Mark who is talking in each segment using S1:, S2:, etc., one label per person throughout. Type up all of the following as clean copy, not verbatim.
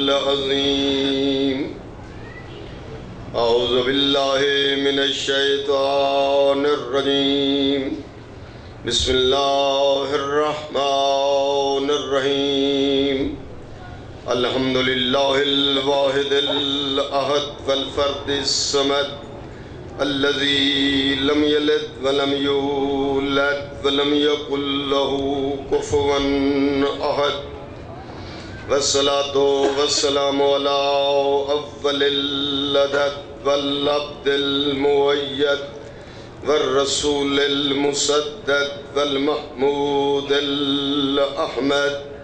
S1: العظیم اعوذ باللہ من الشیطان الرجیم بسم اللہ الرحمن الرحیم الحمدللہ الواحد الاحد والفرد الصمد الذي لم يلد ولم يولد ولم يكن له كفوا أحد والصلاة والسلام على أول العدد والعبد المؤيد والرسول المسدد والمحمود الأحمد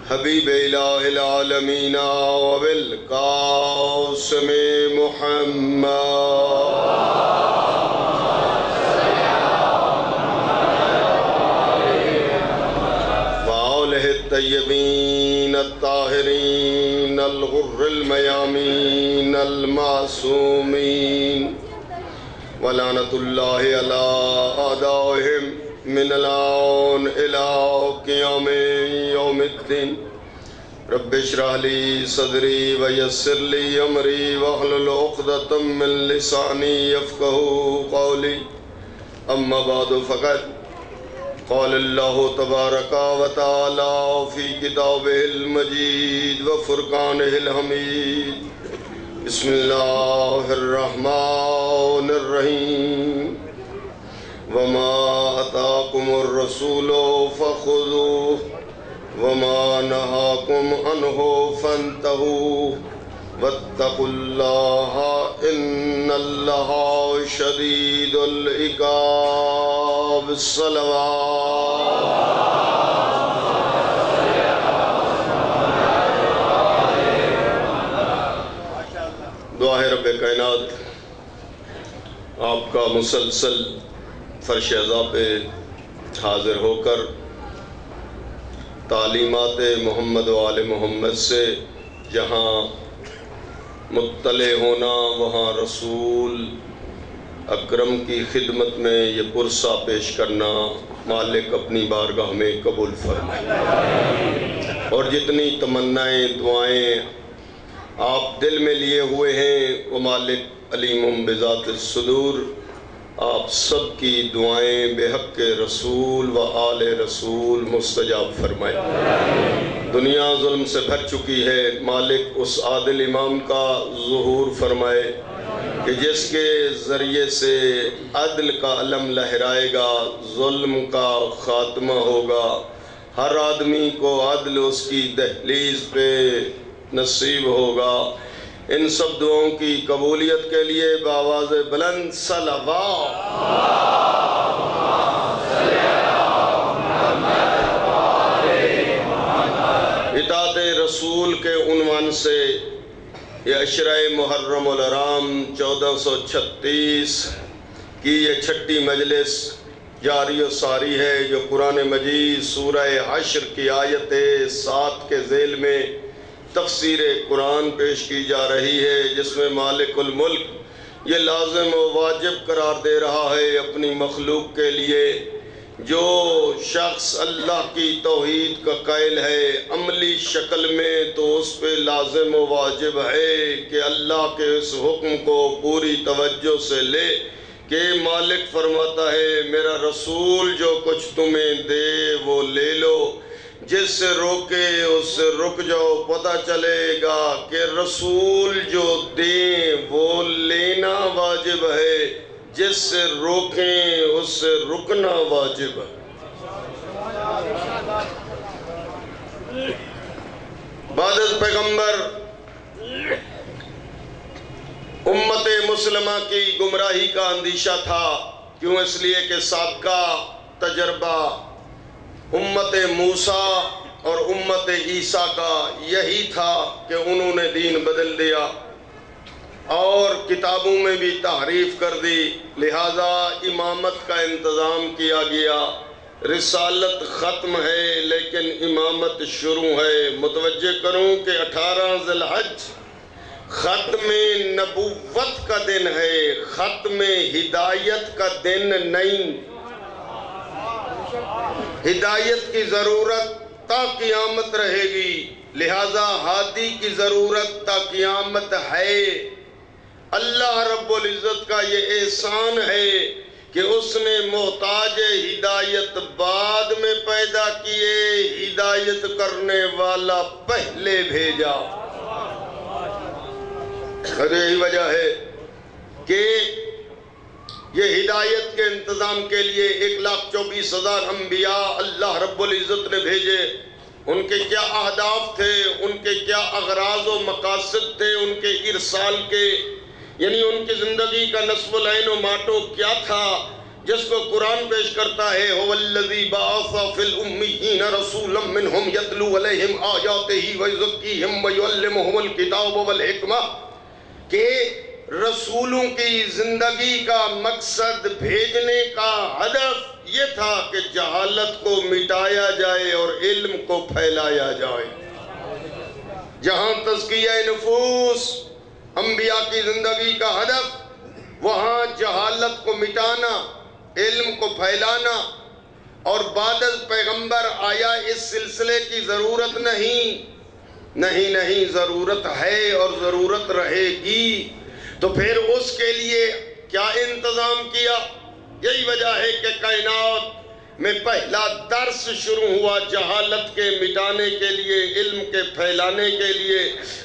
S1: حبیب الہ العالمین وبالقاسم محمد وآلہ الطیبین الطاہرین الغر المیامین المعصومین ولعنۃ اللہ علی اعدائہم من الآن إلى قیام یوم الدین رب اشرح لی صدری ویسر لی امری واحلل عقدۃ من لسانی یفقہوا قولی اما بعد فقد قال اللہ تبارک و تعالی فی کتابہ المجید وفرقانہ الحمید بسم اللہ الرحمن الرحیم وما آتاكم الرسول فخذوه وما نهاكم عنه فانتهوا واتقوا الله إن الله شديد العقاب الصلوات دعا ہے رب کائنات آپ کا مسلسل فرش اعضاء پہ حاضر ہو کر تعلیمات محمد و آل محمد سے جہاں مطلع ہونا وہاں رسول اکرم کی خدمت میں یہ پرسہ پیش کرنا مالک اپنی بارگاہ میں قبول فرمائے اور جتنی تمنائیں دعائیں آپ دل میں لیے ہوئے ہیں وہ مالک علیم بذات الصدور آپ سب کی دعائیں بے حق رسول و آل رسول مستجاب فرمائے دنیا ظلم سے بھر چکی ہے مالک اس عادل امام کا ظہور فرمائے کہ جس کے ذریعے سے عدل کا علم لہرائے گا ظلم کا خاتمہ ہوگا ہر آدمی کو عدل اس کی دہلیز پہ نصیب ہوگا ان سب دعاؤں کی قبولیت کے لیے بآواز بلند صلوات اطاعت رسول کے عنوان سے یہ عشرہ محرم الحرام 1436 کی یہ چھٹی مجلس جاری و ساری ہے جو قرآن مجید سورہ حشر کی آیت 7 کے ذیل میں تفسیر قرآن پیش کی جا رہی ہے جس میں مالک الملک یہ لازم و واجب قرار دے رہا ہے اپنی مخلوق کے لیے جو شخص اللہ کی توحید کا قائل ہے عملی شکل میں تو اس پہ لازم و واجب ہے کہ اللہ کے اس حکم کو پوری توجہ سے لے کہ مالک فرماتا ہے میرا رسول جو کچھ تمہیں دے وہ لے لو جس سے روکے اس سے رک جاؤ پتہ چلے گا کہ رسول جو دیں وہ لینا واجب ہے جس سے روکیں اس سے رکنا واجب ہے بعد از پیغمبر امت مسلمہ کی گمراہی کا اندیشہ تھا کیوں اس لیے کہ سابقہ تجربہ امت موسیٰ اور امت عیسیٰ کا یہی تھا کہ انہوں نے دین بدل دیا اور کتابوں میں بھی تحریف کر دی لہٰذا امامت کا انتظام کیا گیا رسالت ختم ہے لیکن امامت شروع ہے متوجہ کروں کہ 18 ذی الحج ختم نبوت کا دن ہے ختم ہدایت کا دن نہیں ہدایت کی ضرورت تا قیامت رہے گی لہذا ہادی کی ضرورت تا قیامت ہے۔ اللہ رب العزت کا یہ احسان ہے کہ اس نے محتاج ہدایت بعد میں پیدا کیے، ہدایت کرنے والا پہلے بھیجا۔ یہی وجہ ہے کہ یہ ہدایت کے انتظام کے لیے 1,24,000 انبیاء اللہ رب العزت نے بھیجے۔ ان کے کیا اہداف تھے، ان کے کیا اغراض و مقاصد تھے ان کے ارسال کے، یعنی ان کی زندگی کا نصب العین و ماٹو کیا تھا، جس کو قرآن پیش کرتا ہے هو الذی بعث فی الامیین رسولا منہم یتلو علیہم آیاتہ ویزکیہم ویعلمہم الکتاب والحکمہ، کہ رسولوں کی زندگی کا مقصد، بھیجنے کا ہدف یہ تھا کہ جہالت کو مٹایا جائے اور علم کو پھیلایا جائے۔ جہاں تزکیہ نفوس انبیاء کی زندگی کا ہدف، وہاں جہالت کو مٹانا، علم کو پھیلانا، اور بعد از پیغمبر آیا اس سلسلے کی ضرورت نہیں، ضرورت ہے اور ضرورت رہے گی۔ تو پھر اس کے لیے کیا انتظام کیا؟ یہی وجہ ہے کہ کائنات میں پہلا درس شروع ہوا جہالت کے مٹانے کے لیے، علم کے پھیلانے کے لیے،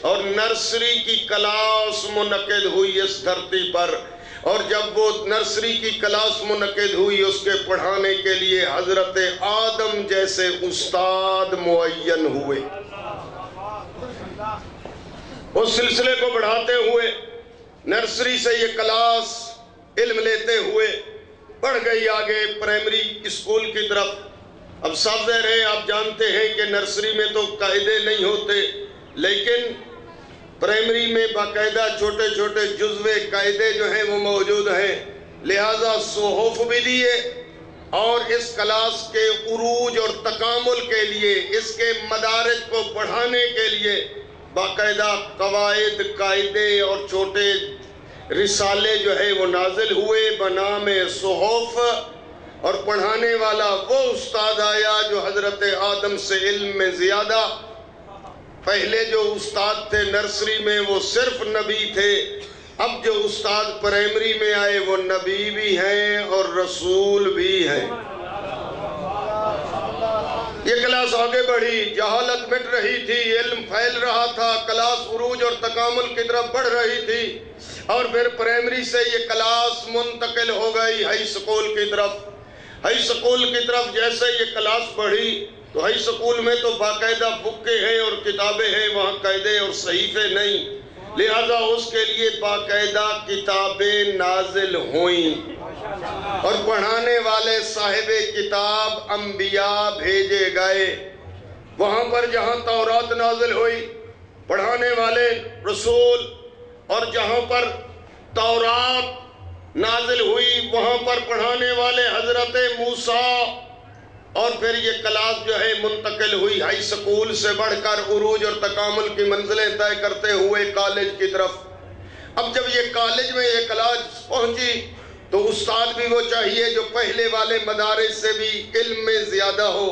S1: اور نرسری کی کلاس منعقد ہوئی اس دھرتی پر۔ اور جب وہ نرسری کی کلاس منعقد ہوئی، اس کے پڑھانے کے لیے حضرت آدم جیسے استاد معین ہوئے۔ اس سلسلے کو بڑھاتے ہوئے نرسری سے یہ کلاس علم لیتے ہوئے بڑھ گئی آگے پرائمری اسکول کی طرف۔ اب صاف ظاہر ہے، آپ جانتے ہیں کہ نرسری میں تو قاعدے نہیں ہوتے، لیکن پرائمری میں باقاعدہ چھوٹے چھوٹے جزوے قاعدے جو ہیں وہ موجود ہیں۔ لہٰذا صحف بھی دیے، اور اس کلاس کے عروج اور تکامل کے لیے، اس کے مدارج کو بڑھانے کے لیے باقاعدہ قواعد، قاعدے اور چھوٹے رسالے جو ہے وہ نازل ہوئے بنام صحف، اور پڑھانے والا وہ استاد آیا جو حضرت آدم سے علم میں زیادہ۔ پہلے جو استاد تھے نرسری میں وہ صرف نبی تھے، اب جو استاد پرائمری میں آئے وہ نبی بھی ہیں اور رسول بھی ہیں۔ یہ کلاس آگے بڑھی، جہالت مٹ رہی تھی، علم پھیل رہا تھا، کلاس عروج اور تکامل کی طرف بڑھ رہی تھی، اور پھر پرائمری سے یہ کلاس منتقل ہو گئی ہائی سکول کی طرف۔ ہائی سکول کی طرف جیسے یہ کلاس بڑھی تو ہائی سکول میں تو باقاعدہ بکیں ہیں اور کتابیں ہیں، وہاں قاعدے اور صحیفے نہیں، لہذا اس کے لیے باقاعدہ کتابیں نازل ہوئیں، اور پڑھانے والے صاحب کتاب انبیاء بھیجے گئے۔ وہاں پر جہاں تورات نازل ہوئی، پڑھانے والے رسول، اور جہاں پر تورات نازل ہوئی وہاں پر پڑھانے والے حضرت موسیٰ، اور پھر یہ کلاس جو ہے منتقل ہوئی ہائی سکول سے بڑھ کر عروج اور تکامل کی منزلیں طے کرتے ہوئے کالج کی طرف۔ اب جب یہ کالج میں یہ کلاس پہنچی تو استاد بھی وہ چاہیے جو پہلے والے مدارس سے بھی علم میں زیادہ ہو،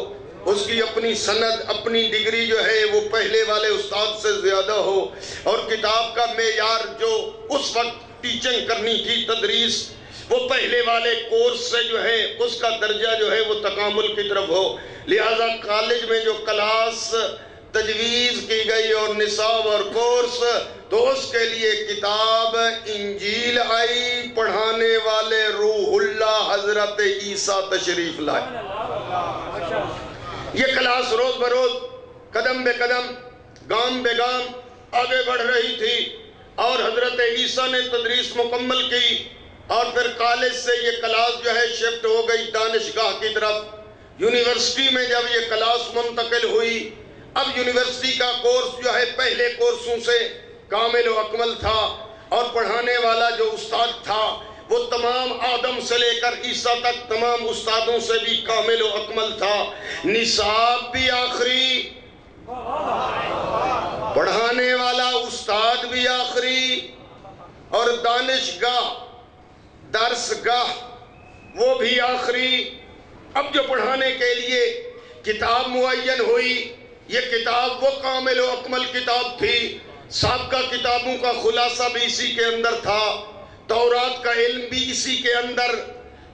S1: اس کی اپنی سند، اپنی ڈگری جو ہے وہ پہلے والے استاد سے زیادہ ہو، اور کتاب کا معیار جو اس وقت ٹیچنگ کرنی تھی، تدریس، وہ پہلے والے کورس سے جو ہے اس کا درجہ جو ہے وہ تکامل کی طرف ہو۔ لہٰذا کالج میں جو کلاس تجویز کی گئی اور نصاب اور کورس، تو اس کے لیے کتاب انجیل آئی، پڑھانے والے روح اللہ حضرت عیسیٰ تشریف لائے۔ یہ کلاس روز بروز، قدم بے قدم، گام بے گام آگے بڑھ رہی تھی، اور حضرت عیسیٰ نے تدریس مکمل کی، اور پھر کالج سے یہ کلاس جو ہے شفٹ ہو گئی دانشگاہ کی طرف۔ یونیورسٹی میں جب یہ کلاس منتقل ہوئی، اب یونیورسٹی کا کورس جو ہے پہلے کورسوں سے کامل و اکمل تھا، اور پڑھانے والا جو استاد تھا وہ تمام آدم سے لے کر عیسیٰ تک تمام استادوں سے بھی کامل و اکمل تھا۔ نصاب بھی آخری، پڑھانے والا استاد بھی آخری، اور دانشگاہ، درسگاہ وہ بھی آخری۔ اب جو پڑھانے کے لیے کتاب معین ہوئی یہ کتاب وہ کامل و اکمل کتاب تھی، سابقہ کتابوں کا خلاصہ بھی اسی کے اندر تھا، تورات کا علم بھی اسی کے اندر،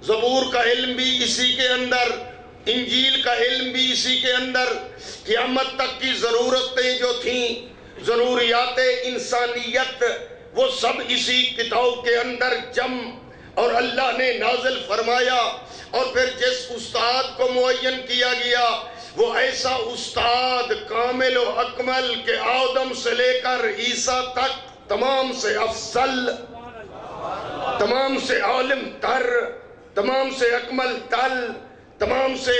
S1: زبور کا علم بھی اسی کے اندر، انجیل کا علم بھی اسی کے اندر، قیامت تک کی ضرورتیں جو تھیں، ضروریات انسانیت، وہ سب اسی کتاب کے اندر جم اور اللہ نے نازل فرمایا۔ اور پھر جس استاد کو معین کیا گیا وہ ایسا استاد کامل و اکمل کہ آدم سے لے کر عیسیٰ تک تمام سے افضل، تمام سے عالم تر، تمام سے اکمل تل، تمام سے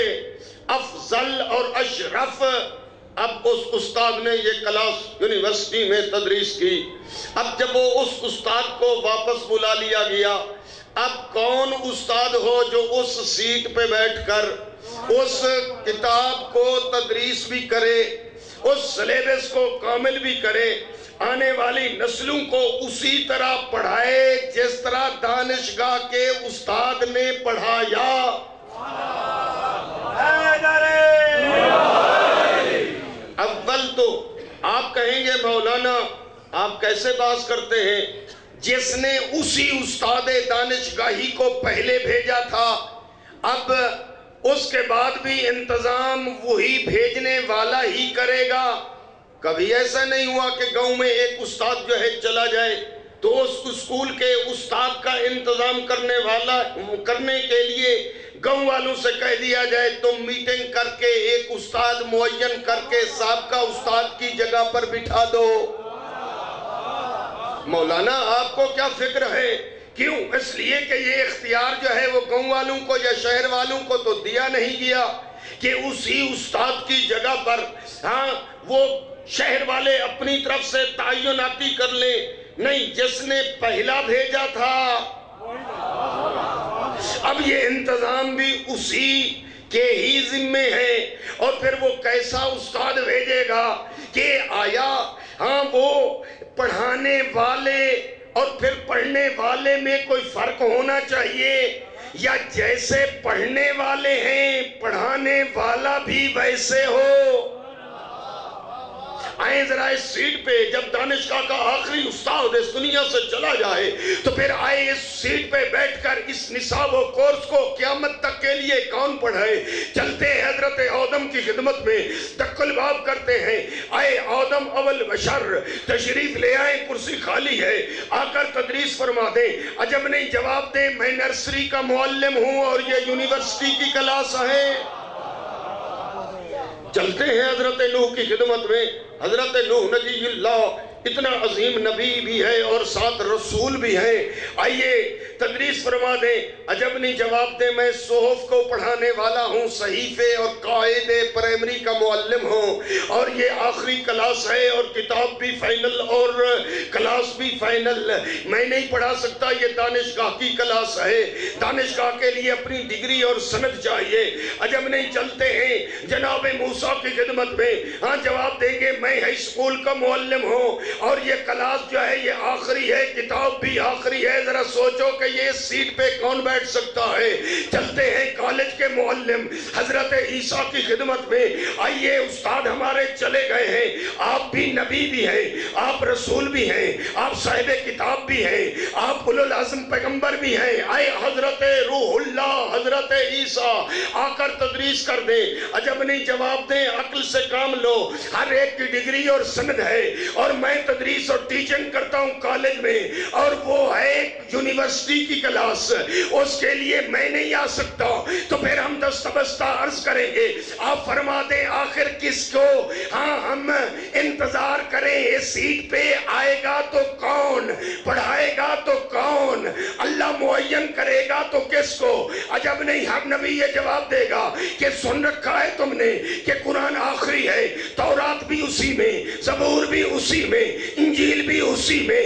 S1: افضل اور اشرف۔ اب اس استاد نے یہ کلاس یونیورسٹی میں تدریس کی۔ اب جب وہ اس استاد کو واپس بلا لیا گیا، اب کون استاد ہو جو اس سیٹ پہ بیٹھ کر اس کتاب کو تدریس بھی کرے، اس سلیبس کو کامل بھی کرے، آنے والی نسلوں کو اسی طرح پڑھائے جس طرح دانشگاہ کے استاد نے پڑھایا۔ اول تو آپ کہیں گے مولانا آپ کیسے بات کرتے ہیں، جس نے اسی استاد دانشگاہی کو پہلے بھیجا تھا، اب اس کے بعد بھی انتظام وہی بھیجنے والا ہی کرے گا۔ کبھی ایسا نہیں ہوا کہ گاؤں میں ایک استاد جو ہے چلا جائے تو اس اسکول کے استاد کا انتظام کرنے کے لیے گاؤں والوں سے کہہ دیا جائے تم میٹنگ کر کے ایک استاد معین کر کے سابقہ استاد کی جگہ پر بٹھا دو۔ مولانا آپ کو کیا فکر ہے؟ کیوں؟ اس لیے کہ یہ اختیار جو ہے وہ گاؤں والوں کو یا شہر والوں کو تو دیا نہیں گیا کہ اسی استاد کی جگہ پر وہ شہر والے اپنی طرف سے تعیناتی کر لیں۔ نہیں، جس نے پہلا بھیجا تھا اب یہ انتظام بھی اسی کے ہی ذمے ہے۔ اور پھر وہ کیسا استاد بھیجے گا کہ آیا وہ پڑھانے والے اور پھر پڑھنے والے میں کوئی فرق ہونا چاہیے، یا جیسے پڑھنے والے ہیں پڑھانے والا بھی ویسے ہو؟ آئیں ذرا اس سیٹ پہ، جب دانشگاہ کا آخری استاد اس دنیا سے چلا جائے تو پھر آئے اس سیٹ پہ بیٹھ کر اس نصاب و کورس کو قیامت تک کے لیے کون پڑھائے؟ چلتے ہیں حضرت آدم کی خدمت میں، دق الباب کرتے ہیں، آئے آدم اول بشر، تشریف لے آئیں، کرسی خالی ہے، آ کر تدریس فرما دیں۔ عجب نہیں، جواب دیں میں نرسری کا معلم ہوں اور یہ یونیورسٹی کی کلاس ہے۔ چلتے ہیں حضرت نوح کی خدمت میں۔ حضرت نوح نبی اللہ اتنا عظیم نبی بھی ہے اور ساتھ رسول بھی ہے، آئیے تدریس فرما دیں۔ عجب نہیں، جواب دیں میں صحف کو پڑھانے والا ہوں، صحیفے اور قائد پرائمری کا معلم ہوں، اور یہ آخری کلاس ہے اور کتاب بھی فائنل اور کلاس بھی فائنل، میں نہیں پڑھا سکتا، یہ دانشگاہ کی کلاس ہے، دانشگاہ کے لیے اپنی ڈگری اور سند چاہیے۔ عجب نہیں، چلتے ہیں جناب موسیٰ کی خدمت میں، جواب دیں گے میں ہائی اسکول کا معلم ہوں اور یہ کلاس جو ہے یہ آخری ہے، کتاب بھی آخری ہے، ذرا سوچو کہ یہ سیٹ پہ کون بیٹھ سکتا ہے۔ چلتے ہیں کالج کے معلم حضرت عیسیٰ کی خدمت میں، آئیے استاد ہمارے چلے گئے ہیں، آپ بھی نبی بھی ہیں، آپ رسول بھی ہیں، آپ صاحب کتاب بھی ہیں، آپ اولو العزم پیغمبر بھی ہیں، آئے حضرت روح اللہ حضرت عیسیٰ آ کر تدریس کر دیں۔ عجب نہیں، جواب دیں عقل سے کام لو، ہر ایک کی ڈگری اور سند ہے، اور میں تدریس اور ٹیچنگ کرتا ہوں کالج میں، اور وہ ہے یونیورسٹی کی کلاس، اس کے لیے میں نہیں آ سکتا، تو پھر ہم دستبستہ عرض کریں گے، آپ فرما دیں آخر کس کو ہم انتظار کریں، اس سیٹ پہ آئے گا تو کون، پڑھائے گا تو کون، اللہ معین کرے گا تو کس کو؟ عجب نہیں، ہم نبی یہ جواب دے گا کہ سن رکھا ہے تم نے کہ قرآن آخری ہے، تورات بھی اسی میں، زبور بھی اسی میں، انجیل بھی اسی میں،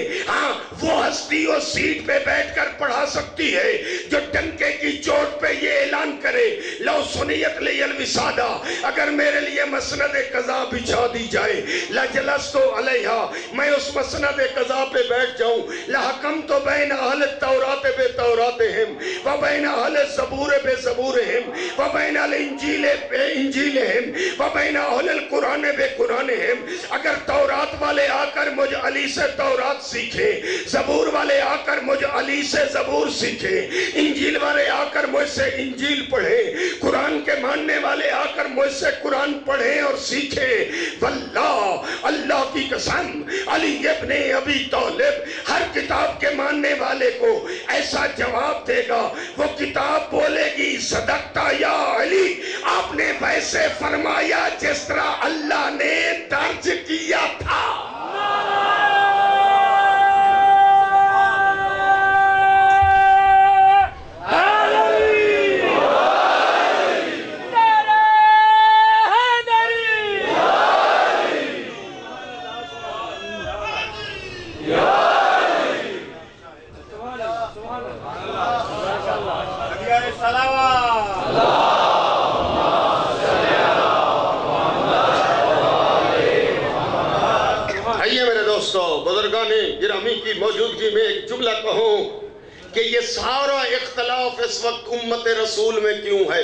S1: وہ ہستی وہ سیٹ پہ بیٹھ کر پڑھا سکتی ہے جو ڈنکے کی چوٹ پہ یہ اعلان کرے لو سنیت لی الوسادہ، اگر میرے لیے مسند قضا بچھا دی جائے لجلستو علیہا، میں اس مسند قضا پہ بیٹھ جاؤں، لحکمت بین اہل التورات بے توراتہم و بین اہل الزبور بے زبورہم و بین الانجیل بے انجیلہم و بین اہل القرآن بے قرآنہم۔ اگر تورات والے آ کر مجھ علی سے تورات سیکھے، زبور والے آ کر مجھ علی سے زبور سیکھے، انجیل والے آ کر مجھ سے انجیل پڑھے، قرآن کے ماننے والے آ کر مجھ سے قرآن پڑھیں اور سیکھے، واللہ اللہ کی قسم علی ابن ابی طالب ہر کتاب کے ماننے والے کو ایسا جواب دے گا، وہ کتاب بولے گی صدقتا یا علی، آپ نے ویسے فرمایا جس طرح اللہ نے درج کیا تھا۔ بزرگان گرامی کی موجودگی میں ایک جملہ کہوں کہ یہ سارا اختلاف اس وقت امت رسول میں کیوں ہے؟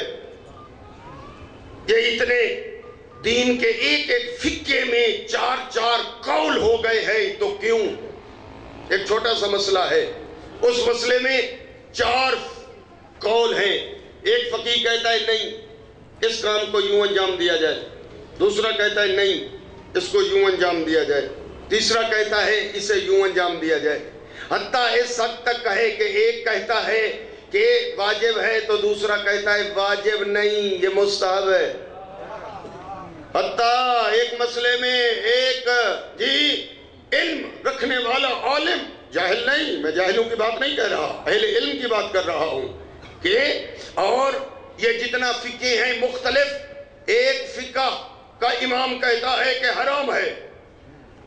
S1: یہ اتنے دین کے ایک ایک فقہ میں چار قول ہو گئے ہیں تو کیوں؟ ایک چھوٹا سا مسئلہ ہے، اس مسئلے میں 4 قول ہیں۔ ایک فقیہ کہتا ہے نہیں اس کام کو یوں انجام دیا جائے، دوسرا کہتا ہے نہیں اس کو یوں انجام دیا جائے، تیسرا کہتا ہے اسے یوں انجام دیا جائے، حتیٰ اس حد تک کہے کہ ایک کہتا ہے کہ واجب ہے تو دوسرا کہتا ہے واجب نہیں یہ مستحب ہے۔ حتیٰ ایک مسئلے میں ایک علم رکھنے والا عالم، جاہل نہیں، میں جاہلوں کی بات نہیں کہہ رہا، اہل علم کی بات کر رہا ہوں، کہ اور یہ جتنا فقہ ہیں مختلف، ایک فقہ کا امام کہتا ہے کہ حرام ہے،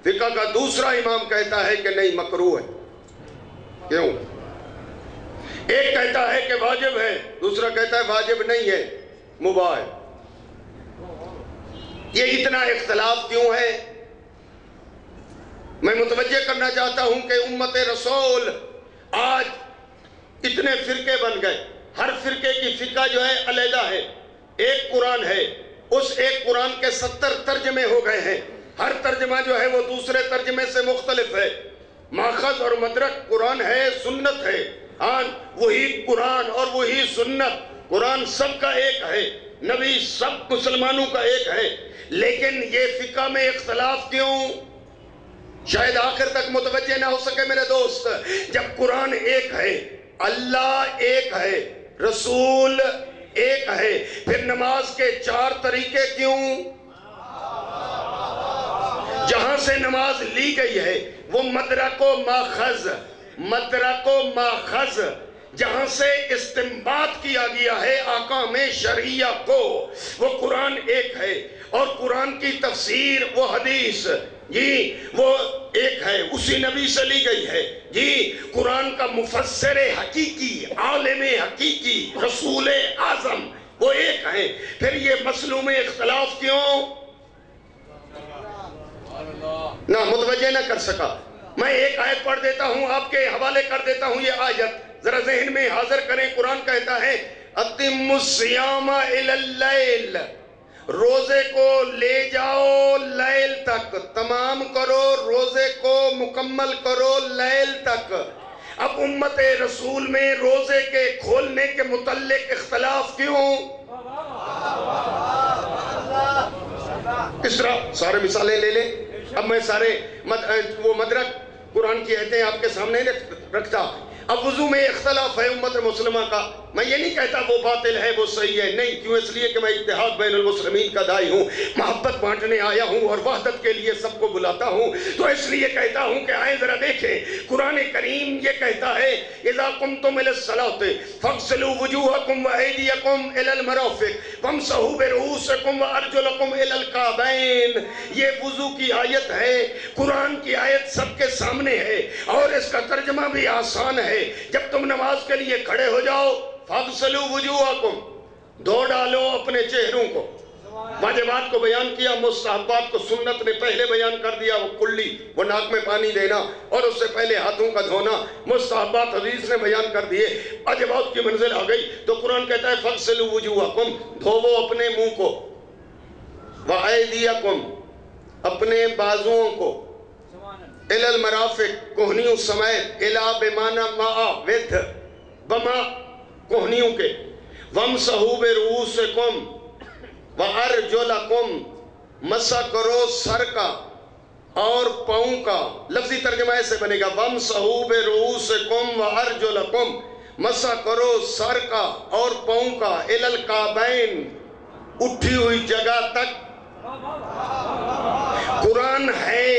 S1: فقہ کا دوسرا امام کہتا ہے کہ نہیں مکروہ ہے۔ کیوں؟ ایک کہتا ہے کہ واجب ہے، دوسرا کہتا ہے واجب نہیں ہے مباح ہے۔ یہ اتنا اختلاف کیوں ہے؟ میں متوجہ کرنا چاہتا ہوں کہ امت رسول آج اتنے فرقے بن گئے، ہر فرقے کی فقہ جو ہے علیحدہ ہے، ایک قرآن ہے، اس ایک قرآن کے 70 ترجمے ہو گئے ہیں، ہر ترجمہ جو ہے وہ دوسرے ترجمے سے مختلف ہے، ماخذ اور مدرک قرآن ہے، سنت ہے، وہی قرآن اور وہی سنت، قرآن سب کا ایک ہے، نبی سب مسلمانوں کا ایک ہے، لیکن یہ فقہ میں اختلاف کیوں؟ شاید آخر تک متوجہ نہ ہو سکے میرے دوست۔ جب قرآن ایک ہے، اللہ ایک ہے، رسول ایک ہے، پھر نماز کے 4 طریقے کیوں؟ جہاں سے نماز لی گئی ہے وہ مدرک و ماخذ، جہاں سے استنباط کیا گیا ہے احکام شرعیہ کو، وہ قرآن ایک ہے، اور قرآن کی تفسیر وہ حدیث وہ ایک ہے، اسی نبی سے لی گئی ہے قرآن کا مفسر حقیقی، عالم حقیقی، رسول اعظم وہ ایک ہیں۔ پھر یہ مسئلوں میں اختلاف کیوں؟ نہ متوجہ نہ کر سکا۔ میں ایک آیت پڑھ دیتا ہوں، آپ کے حوالے کر دیتا ہوں یہ آیت، ذرا ذہن میں حاضر کریں۔ قرآن کہتا ہے اَتِمُّ الصِّيَامَ إِلَى اللَّيْلِ، روزے کو لے جاؤ لیل تک، تمام کرو روزے کو، مکمل کرو لیل تک۔ اب امت رسول میں روزے کے کھولنے کے متعلق اختلاف کیوں؟ اس طرح سارے مثالیں لے لیں۔ اب میں سارے وہ مدرک قرآن کی آیتیں آپ کے سامنے رکھتا۔ اب وضو میں اختلاف ہے امت مسلمہ کا، میں یہ نہیں کہتا وہ باطل ہے وہ صحیح ہے، نہیں، کیوں؟ اس لیے کہ میں اتحاد بین المسلمین کا داعی ہوں، محبت بانٹنے آیا ہوں اور وحدت کے لیے سب کو بلاتا ہوں، تو اس لیے کہتا ہوں کہ آئیں ذرا دیکھیں، قرآن کریم یہ کہتا ہے اذا قمتم الى الصلاة فاغسلوا وجوهكم وايديكم الى المرافق وامسحوا برؤوسكم وارجلكم الى الكعبين۔ یہ وضو کی آیت ہے، قرآن کی آیت سب کے سامنے ہے، اور اس کا ترجمہ بھی آسان ہے۔ جب تم نماز کے لیے کھڑے ہو جاؤ، فاغسلوا وجوہکم، دھو ڈالو اپنے چہروں کو، واجبات کو بیان کیا، مستحبات کو سنت نے پہلے بیان کر دیا، وہ کلی، وہ ناک میں پانی دینا اور اس سے پہلے ہاتھوں کا دھونا، مستحبات حدیث نے بیان کر دیے۔ واجبات کی منزل آ گئی تو قرآن کہتا ہے فَغْسِلُوا وُجُوهَكُمْ، دھوو اپنے منہ کو، وَأَيْدِيَكُمْ، اپنے بازوؤں کو، إِلَى الْمَرَافِقِ، کوہنیوں سمیت، إِلَى بِمَانَ مَعَ، وِدھ، بما، کوہنیوں کے، وَامْسَحُوا بِرُؤُوسِكُمْ وَأَرْجُلَكُمْ، مسح کرو سر کا اور پاؤں کا۔ لفظی ترجمہ ایسے بنے گا وَامْسَحُوا بِرُؤُوسِكُمْ وَأَرْجُلَكُمْ، مسح کرو سر کا اور پاؤں کا، إِلَى الْكَعْبَيْنِ، اٹھی ہوئی جگہ تک۔ قرآن ہے،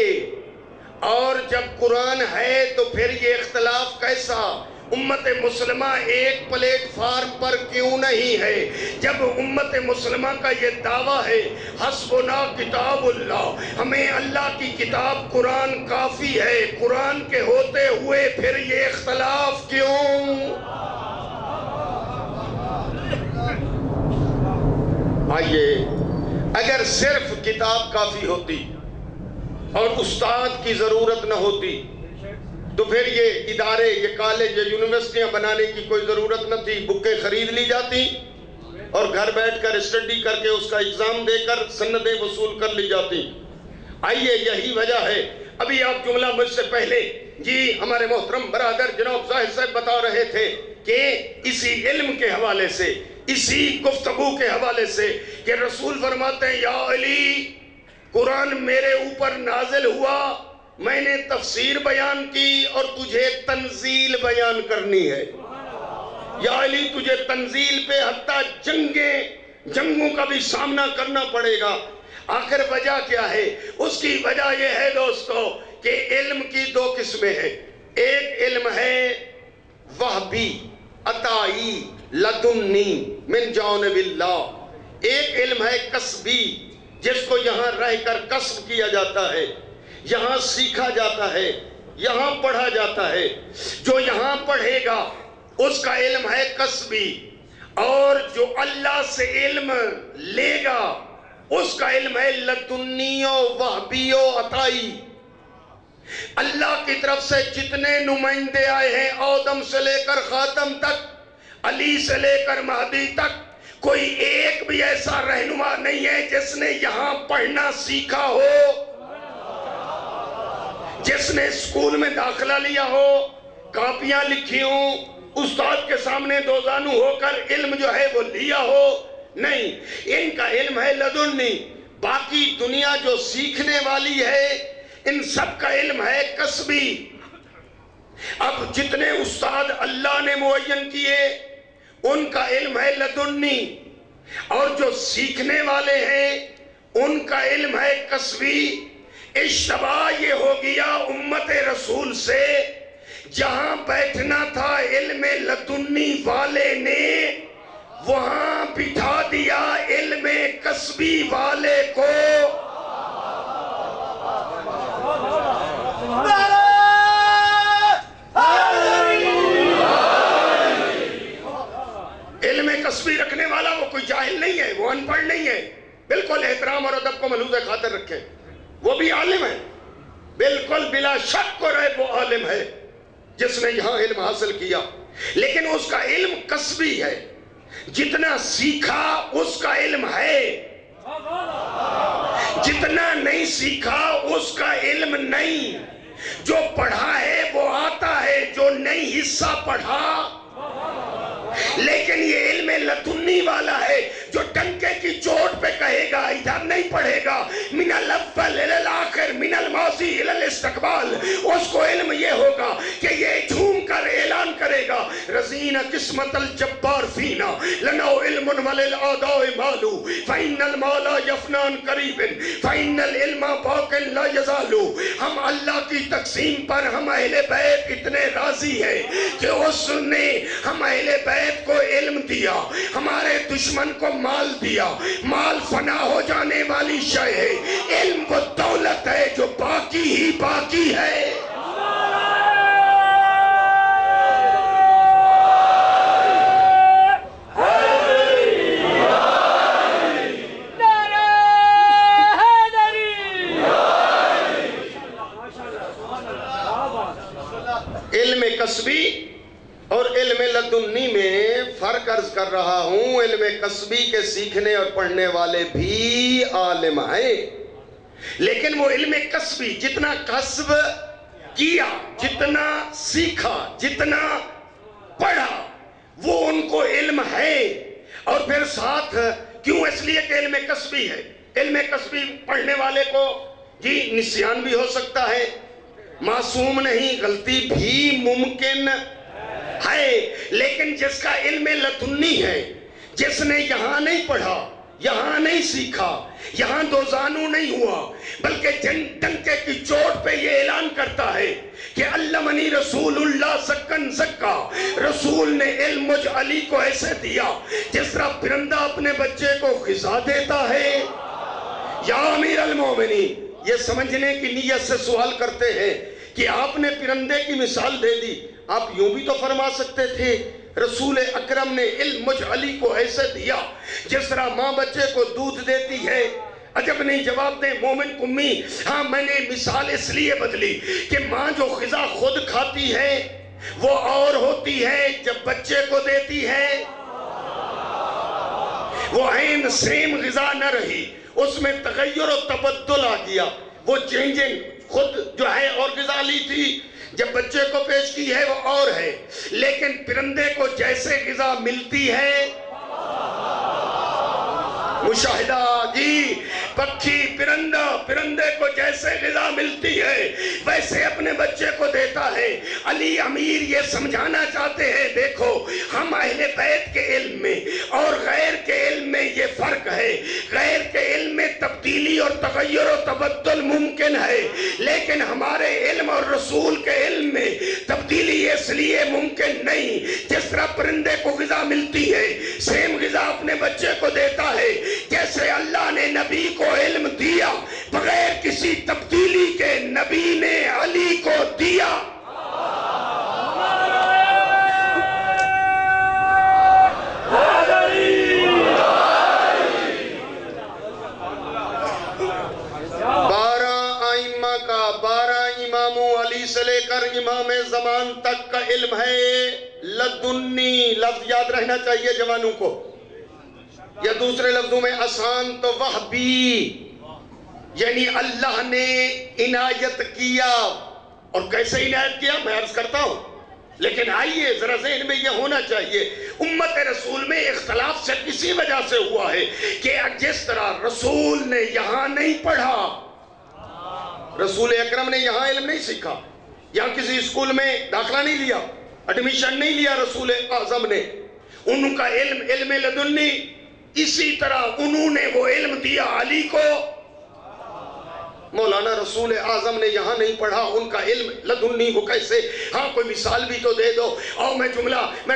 S1: اور جب قرآن ہے تو پھر یہ اختلاف کیسا؟ امت مسلمہ ایک پلیٹ فارم پر کیوں نہیں ہے؟ جب امت مسلمہ کا یہ دعویٰ ہے حسبنا کتاب اللہ، ہمیں اللہ کی کتاب قرآن کافی ہے، قرآن کے ہوتے ہوئے پھر یہ اختلاف کیوں؟ آئیے، اگر صرف کتاب کافی ہوتی اور استاد کی ضرورت نہ ہوتی تو پھر یہ ادارے، یہ کالج، یہ یونیورسٹیاں بنانے کی کوئی ضرورت نہ تھی، بکیں خرید لی جاتی اور گھر بیٹھ کر اسٹڈی کر کے اس کا ایگزام دے کر سندیں وصول کر لی جاتی۔ آئیے، یہی وجہ ہے۔ ابھی آپ جملہ مجھ سے پہلے جی ہمارے محترم برادر جناب زاہد صاحب بتا رہے تھے کہ اسی علم کے حوالے سے، اسی گفتگو کے حوالے سے کہ رسول فرماتے ہیں یا علی، قرآن میرے اوپر نازل ہوا، میں نے تفسیر بیان کی اور تجھے تنزیل بیان کرنی ہے۔ یا علی، تجھے تنزیل پہ حتیٰ جنگوں کا بھی سامنا کرنا پڑے گا۔ آخر وجہ کیا ہے؟ اس کی وجہ یہ ہے دوستو کہ علم کی دو قسمیں ہیں۔ ایک علم ہے وحبی، عطائی، لدنی، من جانب اللہ۔ ایک علم ہے کسبی، جس کو یہاں رہ کر کسب کیا جاتا ہے، یہاں سیکھا جاتا ہے، یہاں پڑھا جاتا ہے۔ جو یہاں پڑھے گا اس کا علم ہے کسبی، اور جو اللہ سے علم لے گا اس کا علم ہے لدنی و وحبی و عطائی۔ اللہ کی طرف سے جتنے نمائندے آئے ہیں، آدم سے لے کر خاتم تک، علی سے لے کر مہدی تک، کوئی ایک بھی ایسا رہنما نہیں ہے جس نے یہاں پڑھنا سیکھا ہو، جس نے اسکول میں داخلہ لیا ہو، کاپیاں لکھی ہوں، استاد کے سامنے دوزانو ہو کر علم جو ہے وہ لیا ہو۔ نہیں، ان کا علم ہے لدنی۔ باقی دنیا جو سیکھنے والی ہے ان سب کا علم ہے کسبی۔ اب جتنے استاد اللہ نے معین کیے ان کا علم ہے لدنی، اور جو سیکھنے والے ہیں ان کا علم ہے کسبی۔ اشتباہ یہ ہو گیا امت رسول سے، جہاں بیٹھنا تھا علم لدنی والے نے وہاں بٹھا دیا علم کسبی والے کو۔ علم کسبی رکھنے والا وہ کوئی جاہل نہیں ہے، وہ ان پڑھ نہیں ہے، بالکل احترام اور ادب کو ملحوظ خاطر رکھیں، وہ بھی عالم ہے، بالکل بلا شک و ریب وہ عالم ہے جس نے یہاں علم حاصل کیا، لیکن اس کا علم کسبی ہے۔ جتنا سیکھا اس کا علم ہے، جتنا نہیں سیکھا اس کا علم نہیں۔ جو پڑھا ہے وہ آتا ہے، جو نہیں حصہ پڑھا۔ لیکن یہ علم لدنی والا ہے جو ٹنکے کی چوٹ پہ کہے گا، ادھر نہیں پڑھے گا، من الاول الى الاخر، من الماضی الى الاستقبال۔ اس کو علم یہ ہوگا کہ یہ جھوم کر اعلان کرے گا رضینا قسمت الجبار فینا لنا علم وللآداء مالو فإن المال یفنان قریب فإن العلم باق لا یزال۔ ہم اللہ کی تقسیم پر ہم اہل بیت اتنے راضی ہیں کہ اس نے ہم اہل بیت کو علم دیا، ہمارے دشمن کو مال دیا۔ مال فنا ہو جانے والی شے ہے، علم وہ دولت ہے جو باقی ہی باقی ہے۔
S2: نعرہ
S1: علم کسبی اور علم لدنی میں فرق عرض کر رہا ہوں۔ علم کسبی کے سیکھنے اور پڑھنے والے بھی عالم ہیں، لیکن وہ علم کسبی جتنا کسب کیا، جتنا سیکھا، جتنا پڑھا، وہ ان کو علم ہے۔ اور پھر ساتھ کیوں؟ اس لیے کہ علم کسبی ہے۔ علم کسبی پڑھنے والے کو جی نسیان بھی ہو سکتا ہے، معصوم نہیں، غلطی بھی ممکن ہے، لیکن جس کا علم لدنی ہے، جس نے یہاں نہیں پڑھا، یہاں نہیں سیکھا، یہاں دو زانو نہیں ہوا، بلکہ ڈنکے کی چوٹ پہ یہ اعلان کرتا ہے کہ علمنی رسول اللہ زکن زکا، رسول نے علم مجھ علی کو ایسے دیا جس طرح پرندہ اپنے بچے کو غذا دیتا ہے۔ یا امیر المومنین، یہ سمجھنے کی نیت سے سوال کرتے ہیں کہ آپ نے پرندے کی مثال دے دی، آپ یوں بھی تو فرما سکتے تھے رسول اکرم نے علم مجھ علی کو ایسے دیا جس طرح ماں بچے کو دودھ دیتی ہے۔ عجب نہیں، جواب دیں مومن کمی، ہاں میں نے مثال اس لیے بدلی کہ ماں جو غذا خود کھاتی ہے وہ اور ہوتی ہے جب بچے کو دیتی ہے، وہ عین سیم غذا نہ رہی، اس میں تغیر و تبدل آ گیا، وہ چینجنگ خود جو ہے اور غذا لی تھی، جب بچے کو پیش کی ہے وہ اور ہے، لیکن پرندے کو جیسے غذا ملتی ہے، مشاہدہ جی، پکھی پرندے کو جیسے غذا ملتی ہے ویسے اپنے بچے کو دیتا ہے۔ علی امیر یہ سمجھانا چاہتے ہیں، دیکھو ہم اہل بیت کے علم میں اور غیر کے علم میں یہ فرق ہے۔ غیر کے علم میں تبدیلی اور تغیر و تبدل ممکن ہے، لیکن ہمارے علم اور رسول کے علم میں تبدیلی اس لیے ممکن نہیں۔ جس طرح پرندے کو غذا ملتی ہے، سیم غذا اپنے بچے کو دیتا ہے، جیسے اللہ نے نبی کو علم دیا بغیر کسی تبدیلی کے، نبی نے علی کو دیا۔ علی سے لے کر امام زمان تک کا علم ہے لدنی، لفظ یاد رہنا چاہیے جوانوں کو، یا دوسرے لفظوں میں آسان تو وحبی، یعنی اللہ نے عنایت کیا۔ اور کیسے عنایت کیا میں عرض کرتا ہوں، لیکن آئیے ذرا ذہن میں یہ ہونا چاہیے، امت رسول میں اختلاف سے کسی وجہ سے ہوا ہے کہ جس طرح رسول نے یہاں نہیں پڑھا، رسول اکرم نے یہاں علم نہیں سیکھا، یہاں کسی اسکول میں داخلہ نہیں لیا، ایڈمیشن نہیں لیا رسول اعظم نے، ان کا علم لدنی، اسی طرح انہوں نے وہ علم دیا علی کو۔ مولانا رسول اعظم نے یہاں نہیں پڑھا، ان کا علم لدنی ہو کیسے؟ ہاں کوئی مثال بھی تو دے دو۔ اور میں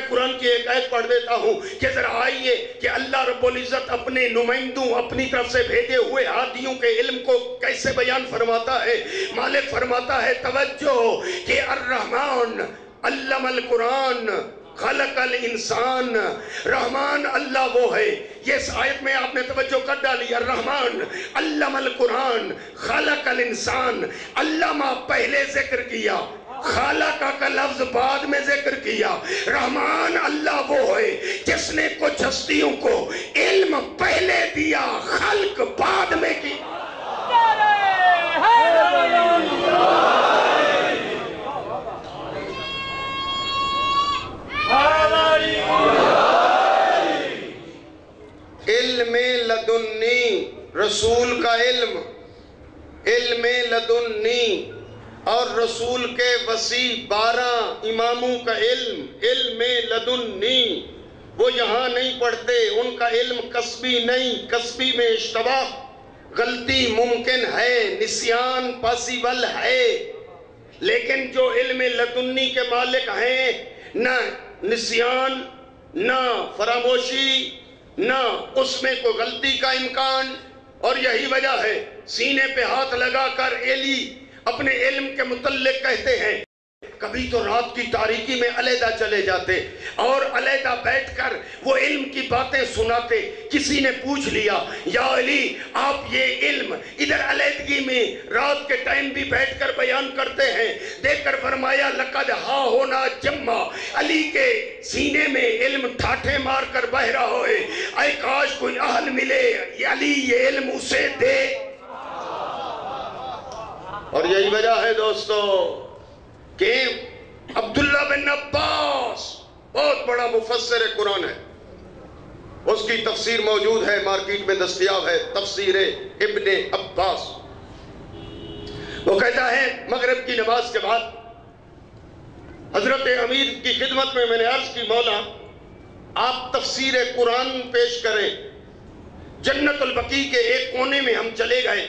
S1: قرآن کی ایک آیت پڑھ دیتا ہوں کہ ذرا آئیے کہ اللہ رب العزت اپنے نمائندوں اپنی طرف سے بھیجے ہوئے ہادیوں کے علم کو کیسے بیان فرماتا ہے۔ مالک فرماتا ہے توجہ کہ الرحمن علم القرآن خلق الانسان، رحمان اللہ وہ ہے، یہ اس آیت میں آپ نے توجہ کر ڈالی، الرحمن علم القرآن خلق الانسان، علمہ پہلے ذکر کیا، خالقہ کا لفظ بعد میں ذکر کیا۔ رحمان اللہ وہ ہے جس نے کچھ ہستیوں کو علم پہلے دیا، خلق بعد میں کی۔ علم لدنی، رسول کا علم لدنی اور رسول کے وسیع 12 اماموں کا علم لدنی، وہ یہاں نہیں پڑھتے، ان کا علم کسبی نہیں، کسبی میں اشتباہ، غلطی ممکن ہے، نسیان پاسیبل ہے، لیکن جو علم لدنی کے مالک ہیں، نہ نسیان، نہ فراموشی، نہ اس میں کوئی غلطی کا امکان۔ اور یہی وجہ ہے سینے پہ ہاتھ لگا کر علی اپنے علم کے متعلق کہتے ہیں کبھی تو رات کی تاریکی میں علیحدہ چلے جاتے اور علیحدہ بیٹھ کر وہ علم کی باتیں سناتے. کسی نے پوچھ لیا یا علی آپ یہ علم ادھر علیحدگی میں رات کے ٹائم بھی بیٹھ کر بیان کرتے ہیں؟ دیکھ کر فرمایا لقد ہا ہونا جمع، علی کے سینے میں علم ٹھاٹھے مار کر بہ رہا ہوئے. اے کاش کوئی اہل ملے علی یہ علم اسے دے. اور یہی وجہ ہے دوستو کہ عبداللہ بن عباس بہت بڑا مفسر قرآن ہے، اس کی تفسیر موجود ہے، مارکیٹ میں دستیاب ہے، تفسیر ابن عباس. وہ کہتا ہے مغرب کی نماز کے بعد حضرت امیر کی خدمت میں نے عرض کی مولا آپ تفسیر قرآن پیش کریں. جنت البقیع کے ایک کونے میں ہم چلے گئے،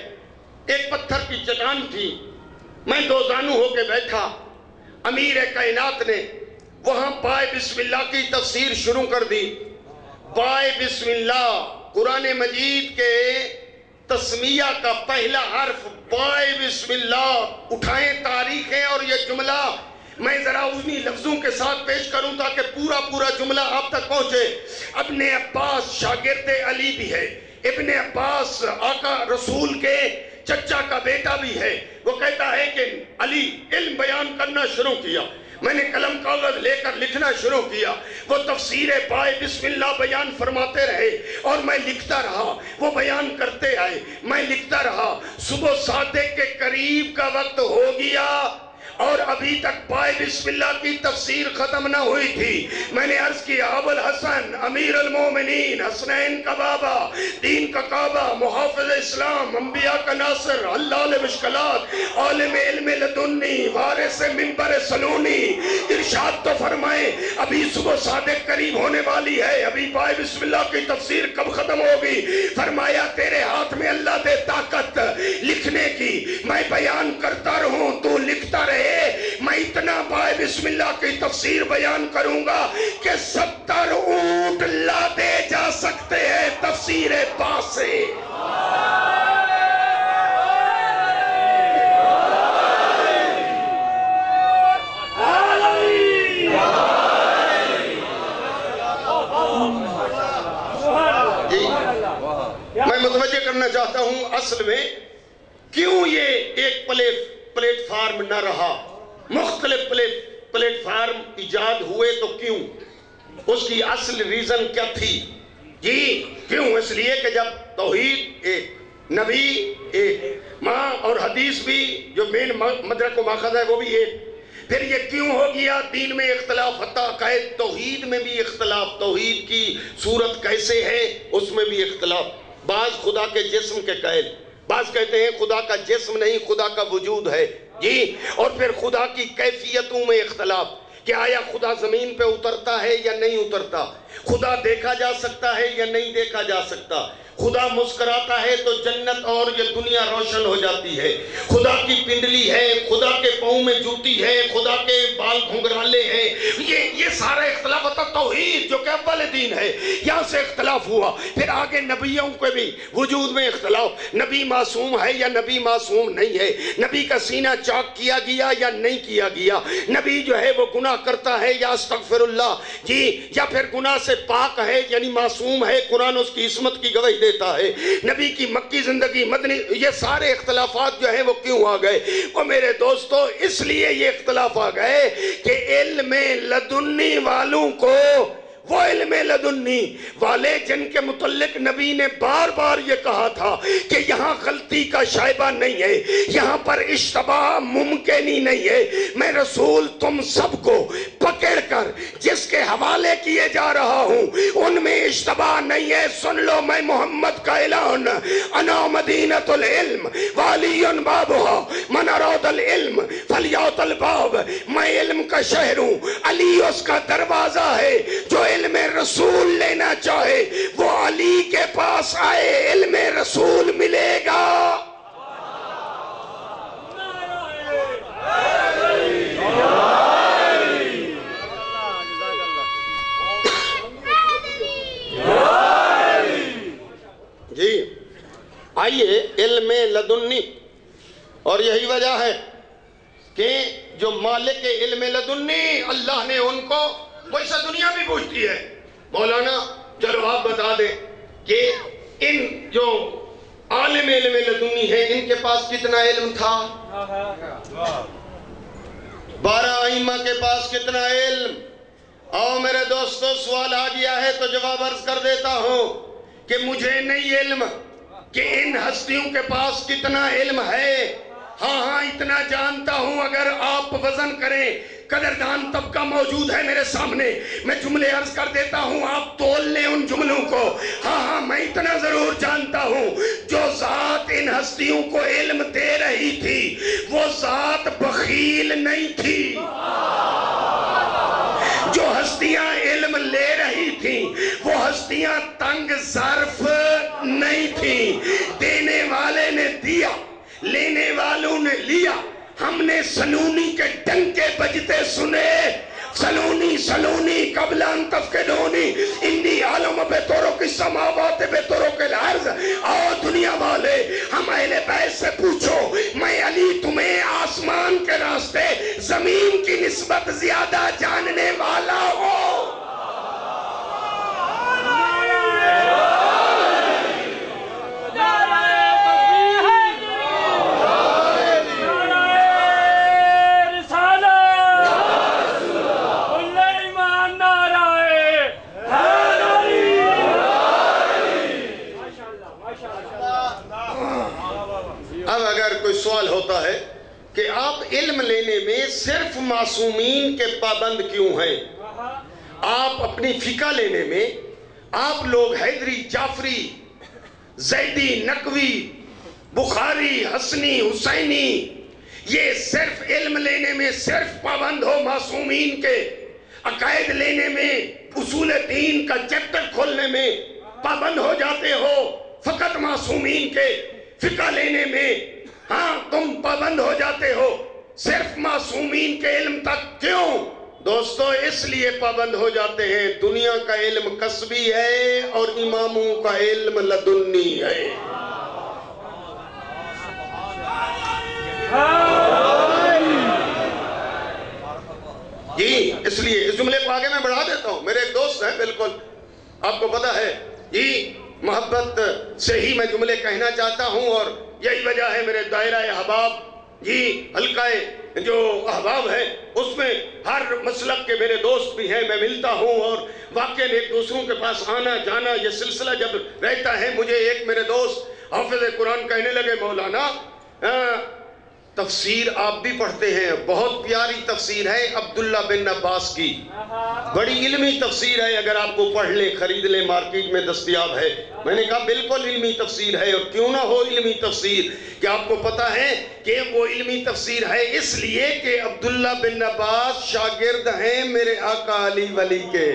S1: ایک پتھر کی چٹان تھی، میں دو زانو ہو کے بیٹھا. امیر کائنات نے وہاں بائے بسم اللہ کی تفسیر شروع کر دی. بائے بسم اللہ قرآن مجید کے تسمیہ کا پہلا حرف بائے بسم اللہ. اٹھائیں تاریخیں اور یہ جملہ میں ذرا انہی لفظوں کے ساتھ پیش کروں تاکہ پورا جملہ آپ تک پہنچے. ابن عباس شاگرد علی بھی ہے، ابن عباس آقا رسول کے چچا کا بیٹا بھی ہے. وہ کہتا ہے کہ علی علم بیان کرنا شروع کیا، میں نے قلم کاغذ لے کر لکھنا شروع کیا. وہ تفسیر بائے بسم اللہ بیان فرماتے رہے اور میں لکھتا رہا. وہ بیان کرتے آئے، میں لکھتا رہا. صبح صادق کے قریب کا وقت ہو گیا اور ابھی تک بائے بسم اللہ کی تفسیر ختم نہ ہوئی تھی. میں نے عرض کیا ابو الحسن امیر المومنین، حسنین کا بابا، دین کا کعبہ، محافظ اسلام، انبیاء کا ناصر، حلال مشکلات، عالم علم لدنی، وارث منبر سلونی، ارشاد تو فرمائے ابھی صبح صادق قریب ہونے والی ہے، ابھی بائے بسم اللہ کی تفسیر کب ختم ہوگی؟ فرمایا تیرے ہاتھ میں اللہ دے طاقت لکھنے کی، میں بیان کرتا رہوں تو لکھتا رہے. میں اتنا بائے بسم اللہ کی تفسیر بیان کروں گا کہ 70 اونٹ لادے جا سکتے ہیں تفسیر با سے. میں متوجہ کرنا چاہتا ہوں اصل میں کیوں یہ ایک پلیٹ فارم نہ رہا، مختلف پلیٹ فارم ایجاد ہوئے تو کیوں؟ اس کی اصل ریزن کیا تھی؟ جی کیوں؟ اس لیے کہ جب توحید ایک، نبی ایک، ماں اور حدیث بھی جو مین مدرک و ماخذ ہے وہ بھی ایک. پھر یہ کیوں ہو گیا دین میں اختلاف؟ حتیٰ قید توحید میں بھی اختلاف، توحید کی صورت کیسے ہے اس میں بھی اختلاف. بعض خدا کے جسم کے قائل، بعض کہتے ہیں خدا کا جسم نہیں خدا کا وجود ہے. جی اور پھر خدا کی کیفیتوں میں اختلاف کہ آیا خدا زمین پہ اترتا ہے یا نہیں اترتا، خدا دیکھا جا سکتا ہے یا نہیں دیکھا جا سکتا، خدا مسکراتا ہے تو جنت اور یہ دنیا روشن ہو جاتی ہے، خدا کی پنڈلی ہے، خدا کے پاؤں میں جوتی ہے، خدا کے بال گھنگرالے ہیں. یہ سارا اختلاف ہوتا توحید جو کہ اول دین ہے، یہاں سے اختلاف ہوا. پھر آگے نبیوں کے بھی وجود میں اختلاف، نبی معصوم ہے یا نبی معصوم نہیں ہے، نبی کا سینہ چاک کیا گیا یا نہیں کیا گیا، نبی جو ہے وہ گناہ کرتا ہے یا استغفر اللہ جی، یا پھر گناہ سے پاک ہے یعنی معصوم ہے، قرآن اس کی عصمت کی گواہی دیتا ہے، نبی کی مکی زندگی مدنی. یہ سارے اختلافات جو ہیں وہ کیوں آ گئے؟ وہ میرے دوستو اس لیے یہ اختلاف آ گئے کہ علم لدنی والوں کو، وہ علم لدنی والے جن کے متعلق نبی نے بار بار یہ کہا تھا کہ یہاں غلطی کا شائبہ نہیں ہے، یہاں پر اشتباہ ممکن ہی نہیں ہے. میں رسول تم سب کو پکڑ کر جس کے حوالے کیے جا رہا ہوں ان میں اشتباہ نہیں ہے. سن لو میں محمد کا اعلان، انا مدینۃ العلم والی بابها من اراد العلم فلیات الباب. میں علم کا شہر ہوں، علی اس کا دروازہ ہے. جو علم رسول لینا چاہے وہ علی کے پاس آئے، علم رسول ملے گا. جی آئیے علم لدنی. اور یہی وجہ ہے کہ جو مالک علم لدنی اللہ نے ان کو، ویسا دنیا بھی پوچھتی ہے مولانا چلو آپ بتا دیں کہ ان جو عالم علم لدنی ہے ان کے پاس کتنا علم تھا؟ 12 ائمہ کے پاس کتنا علم؟ آؤ میرے دوستو سوال آ گیا ہے تو جواب عرض کر دیتا ہوں کہ مجھے نہیں علم کہ ان ہستیوں کے پاس کتنا علم ہے، ہاں اتنا جانتا ہوں اگر آپ وزن کریں، قدردان طبقہ موجود ہے میرے سامنے، میں جملے عرض کر دیتا ہوں آپ تول لیں ان جملوں کو، ہاں میں اتنا ضرور جانتا ہوں جو ذات ان ہستیوں کو علم دے رہی تھی وہ ذات بخیل نہیں تھی، جو ہستیاں علم لے رہی تھیں وہ ہستیاں تنگ ظرف نہیں تھیں، دینے والے نے دیا لینے والوں نے لیا، ہم نے سلونی کے ڈنکے بجتے سنے، سلونی سلونی قبل ان تفقدونی انی عالم بطرق السماوات بطرق الارض، آؤ دنیا والے ہم اہل بیت سے پوچھو، میں علی تمہیں آسمان کے راستے زمین کی نسبت زیادہ جاننے والا ہوں۔ اب اگر کوئی سوال ہوتا ہے کہ آپ علم لینے میں صرف معصومین کے پابند کیوں ہیں؟ آپ اپنی فقہ لینے میں آپ لوگ حیدری، جعفری، زیدی، نقوی، بخاری، حسنی، حسینی، یہ صرف علم لینے میں صرف پابند ہو معصومین کے، عقائد لینے میں اصول دین کا چیپٹر کھولنے میں پابند ہو جاتے ہو فقط معصومین کے، فقہ لینے میں ہاں تم پابند ہو جاتے ہو صرف معصومین کے علم تک، کیوں؟ دوستو اس لیے پابند ہو جاتے ہیں دنیا کا علم کسبی ہے اور اماموں کا علم لدنی ہے۔ جی اس لیے اس جملے کو آگے میں بڑھا دیتا ہوں، میرے ایک دوست ہیں بالکل آپ کو پتا ہے جی، محبت سے ہی میں جملے کہنا چاہتا ہوں اور یہی وجہ ہے میرے دائرہ احباب جی حلقہ جو احباب ہے اس میں ہر مسلک کے میرے دوست بھی ہیں، میں ملتا ہوں اور واقعی ایک دوسروں کے پاس آنا جانا یہ سلسلہ جب رہتا ہے، مجھے ایک میرے دوست حافظ قرآن کہنے لگے مولانا تفسیر آپ بھی پڑھتے ہیں، بہت پیاری تفسیر ہے عبداللہ بن عباس کی، بڑی علمی تفسیر ہے، اگر آپ کو پڑھ لیں خرید لیں مارکیٹ میں دستیاب ہے۔ میں نے کہا بالکل علمی تفسیر ہے، اور کیوں نہ ہو علمی تفسیر، کہ آپ کو پتا ہے کہ وہ علمی تفسیر ہے اس لیے کہ عبداللہ بن عباس شاگرد ہیں میرے آقا علی ولی کے۔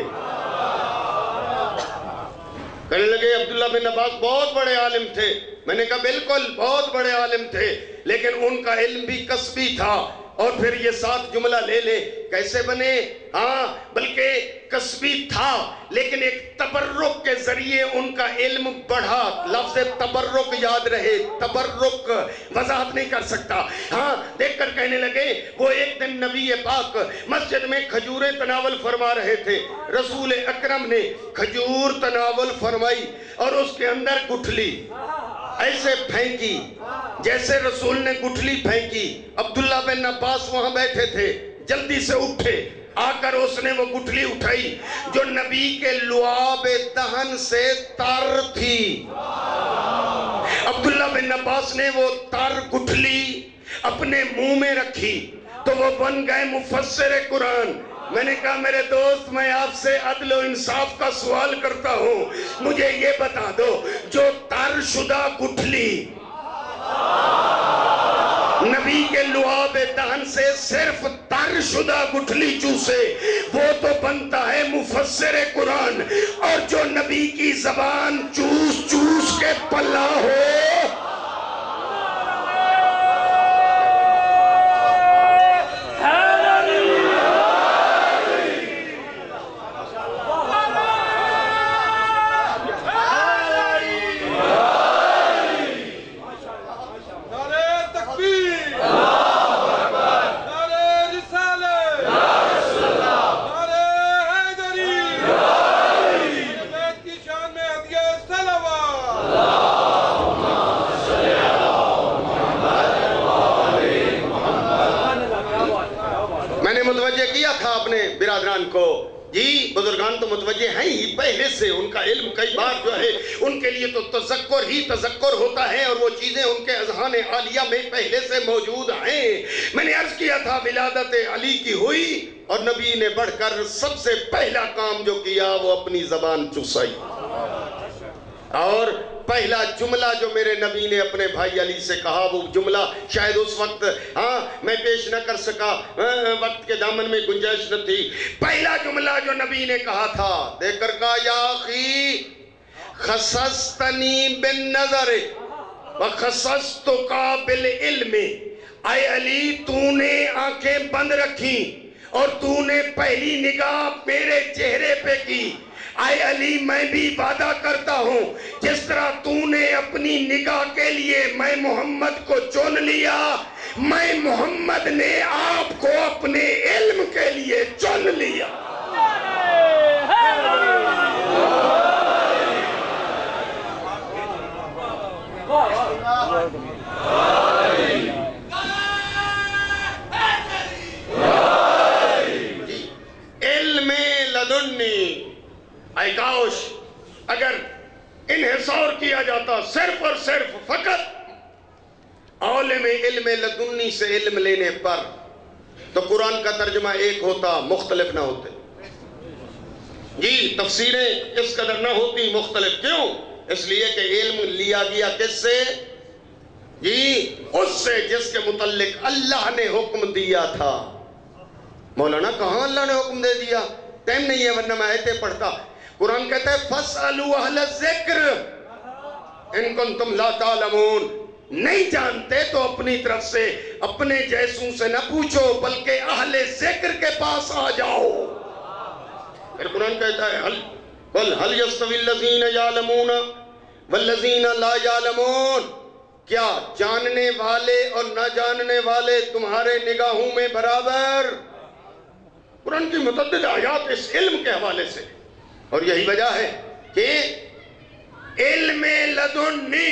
S1: کہنے لگے عبداللہ بن عباس بہت بڑے عالم تھے، میں نے کہا بالکل بہت بڑے عالم تھے، لیکن ان کا علم بھی کسبی تھا، اور پھر یہ ساتھ جملہ لے لے کیسے بنے، ہاں بلکہ کسبی تھا لیکن ایک تبرک کے ذریعے ان کا علم بڑھا، لفظ تبرک یاد رہے، تبرک وضاحت نہیں کر سکتا، ہاں دیکھ کر کہنے لگے وہ ایک دن نبی پاک مسجد میں کھجوریں تناول فرما رہے تھے، رسول اکرم نے کھجور تناول فرمائی اور اس کے اندر گٹھلی ایسے پھینکی جیسے رسول نے گٹھلی پھینکی، عبداللہ بن عباس وہاں بیٹھے تھے، جلدی سے اٹھے، آ کر اس نے وہ گٹھلی اٹھائی جو نبی کے لعاب دہن سے تر تھی، عبداللہ بن عباس نے وہ تر گٹھلی اپنے منہ میں رکھی تو وہ بن گئے مفسر قرآن۔ میں نے کہا میرے دوست میں آپ سے عدل و انصاف کا سوال کرتا ہوں، مجھے یہ بتا دو جو تر شدہ گٹھلی نبی کے لعاب دہن سے صرف تر شدہ گٹھلی چوسے وہ تو بنتا ہے مفسر قرآن، اور جو نبی کی زبان چوس چوس کے پلا ہو میں نے متوجہ کیا تھا اپنے برادران کو، جی بزرگان تو متوجہ ہیں ہی پہلے سے، ان کا علم کئی بار جو ہے ان کے لیے تو تذکر ہی تذکر ہوتا ہے، اور وہ چیزیں ان کے اذہان عالیہ میں پہلے سے موجود ہیں۔ میں نے عرض کیا تھا ولادت علی کی ہوئی اور نبی نے بڑھ کر سب سے پہلا کام جو کیا وہ اپنی زبان چوسائی، اور پہلا جملہ جو میرے نبی نے اپنے بھائی علی سے کہا، وہ جملہ شاید اس وقت میں پیش نہ کر سکا، وقت کے دامن میں گنجائش نہ تھی۔ پہلا جملہ جو نبی نے کہا تھا، دیکھ کر کہا یا اخی خصصتنی بالنظر وخصصتک بالعلم، اے علی تو نے آنکھیں بند رکھی اور تو نے پہلی نگاہ میرے چہرے پہ کی۔ اے علی میں بھی وعدہ کرتا ہوں جس طرح تو نے اپنی نگاہ کے لیے میں محمد کو چن لیا، میں محمد نے آپ کو اپنے علم کے لیے چن لیا۔ علم لدنی، اے کاش اگر انحصار کیا جاتا صرف اور صرف فقط عالم علم لدنی سے علم لینے پر، تو قرآن کا ترجمہ ایک ہوتا، مختلف نہ ہوتے، جی تفسیریں اس قدر نہ ہوتی مختلف۔ کیوں؟ اس لیے کہ علم لیا گیا کس سے؟ جی اس سے جس کے متعلق اللہ نے حکم دیا تھا۔ مولانا کہاں اللہ نے حکم دے دیا؟ ٹائم نہیں ہے ورنہ میں آیتیں پڑھتا۔ قرآن کہتا ہے فَاسْأَلُوا أَهْلَ الذِّكْرِ إِن كُنتُمْ لَا تَعْلَمُونَ، نہیں جانتے تو اپنی طرف سے اپنے جیسوں سے نہ پوچھو بلکہ اہل ذکر کے پاس آ جاؤ۔ پھر قرآن کہتا ہے بل هل يستوي الذين يعلمون والذين لا يعلمون، کیا جاننے والے اور نہ جاننے والے تمہارے نگاہوں میں برابر؟ قرآن کی متعدد آیات اس علم کے حوالے سے، اور یہی وجہ ہے کہ علم لدنی،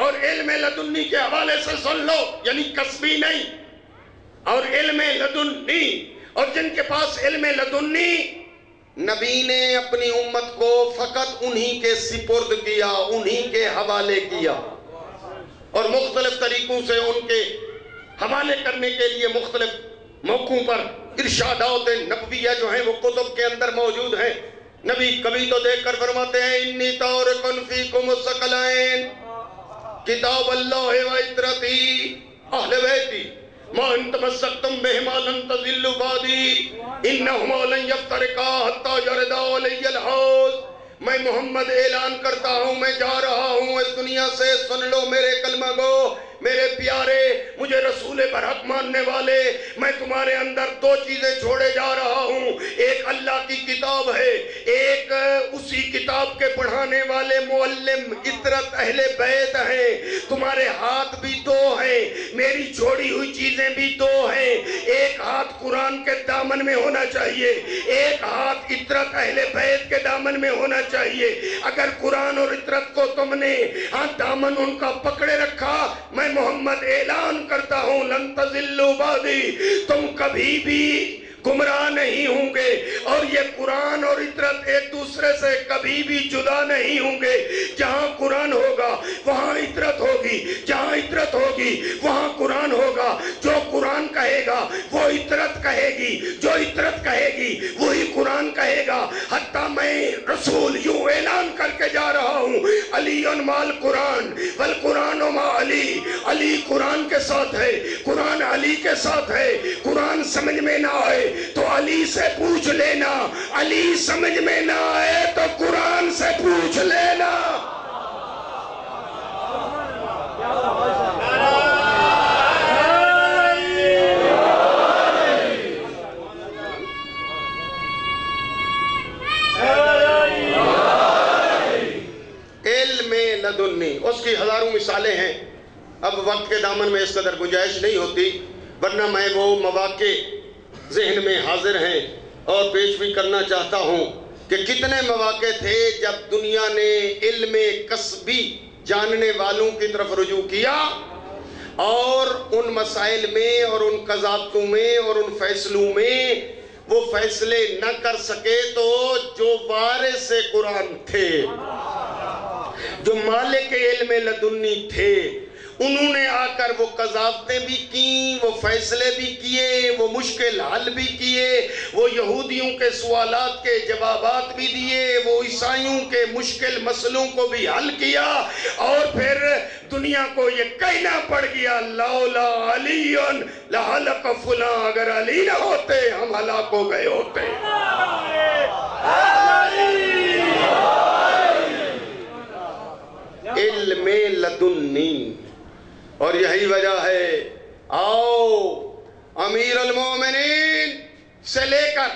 S1: اور علم لدنی کے حوالے سے سن لو، یعنی کسبی نہیں، اور علم لدنی، اور جن کے پاس علم لدنی، نبی نے اپنی امت کو فقط انہی کے سپرد کیا، انہی کے حوالے کیا، اور مختلف طریقوں سے ان کے حوالے کرنے کے لیے مختلف موقعوں پر ارشادات نبویہ جو ہیں وہ کتب کے اندر موجود ہیں۔ نبی کبھی تو دیکھ کر فرماتے ہیں انی تارکن فیکم الثقلین کتاب اللہ و عطرتی اہل بیتی ما ان تمسکتم بہما لن تضلوا بعدی انہما لن یفترقا حتی یردا علی الحوض۔ میں محمد اعلان کرتا ہوں میں جا رہا ہوں اس دنیا سے، سن لو میرے کلمہ گو، میرے پیارے، مجھے رسول برحق ماننے والے، میں تمہارے اندر دو چیزیں چھوڑے جا رہا ہوں، ایک اللہ کی کتاب ہے، ایک اسی کتاب کے پڑھانے والے معلم عطرت اہل بیت ہیں، تمہارے ہاتھ بھی دو ہیں، میری چھوڑی ہوئی چیزیں بھی دو ہیں، ایک ہاتھ قرآن کے دامن میں ہونا چاہیے، ایک ہاتھ عطرت اہل بیت کے دامن میں ہونا چاہیے۔ اگر قرآن اور عطرت کو تم نے دامن ان کا پکڑے رکھا، میں محمد اعلان کرتا ہوں لن تضلوا بعدی، تم کبھی بھی گمراہ نہیں ہوں گے، اور یہ قرآن اور عطرت ایک دوسرے سے کبھی بھی جدا نہیں ہوں گے۔ جہاں قرآن ہوگا وہاں عطرت ہوگی، جہاں عطرت ہوگی وہاں قرآن ہوگا، جو قرآن کہے گا وہ عطرت کہے گی، جو عطرت کہے گی وہی قرآن کہے گا۔ حتیٰ میں رسول یوں اعلان کر کے جا رہا ہوں علی مال قرآن والقرآن مع علی، علی قرآن کے ساتھ ہے، قرآن علی کے ساتھ ہے۔ قرآن سمجھ میں نہ آئے تو علی سے پوچھ لینا، علی سمجھ میں نہ آئے تو قرآن سے پوچھ لینا۔ علم لدنی، اس کی ہزاروں مثالیں ہیں، اب وقت کے دامن میں اس قدر گنجائش نہیں ہوتی، ورنہ میں وہ مواقع ذہن میں حاضر ہیں اور پیش بھی کرنا چاہتا ہوں کہ کتنے مواقع تھے جب دنیا نے علم کسبی جاننے والوں کی طرف رجوع کیا، اور ان مسائل میں اور ان قضاوتوں میں اور ان فیصلوں میں وہ فیصلے نہ کر سکے تو جو وارث قرآن تھے، جو مالک علم لدنی تھے، انہوں نے آ کر وہ قضاوتیں بھی کیں، وہ فیصلے بھی کیے، وہ مشکل حل بھی کیے، وہ یہودیوں کے سوالات کے جوابات بھی دیے، وہ عیسائیوں کے مشکل مسئلوں کو بھی حل کیا، اور پھر دنیا کو یہ کہنا پڑ گیا لولا علی لہلک فلاں، اگر علی نہ ہوتے ہم ہلاک ہو گئے ہوتے۔ علم لدنی، اور یہی وجہ ہے آؤ امیر المومنین سے لے کر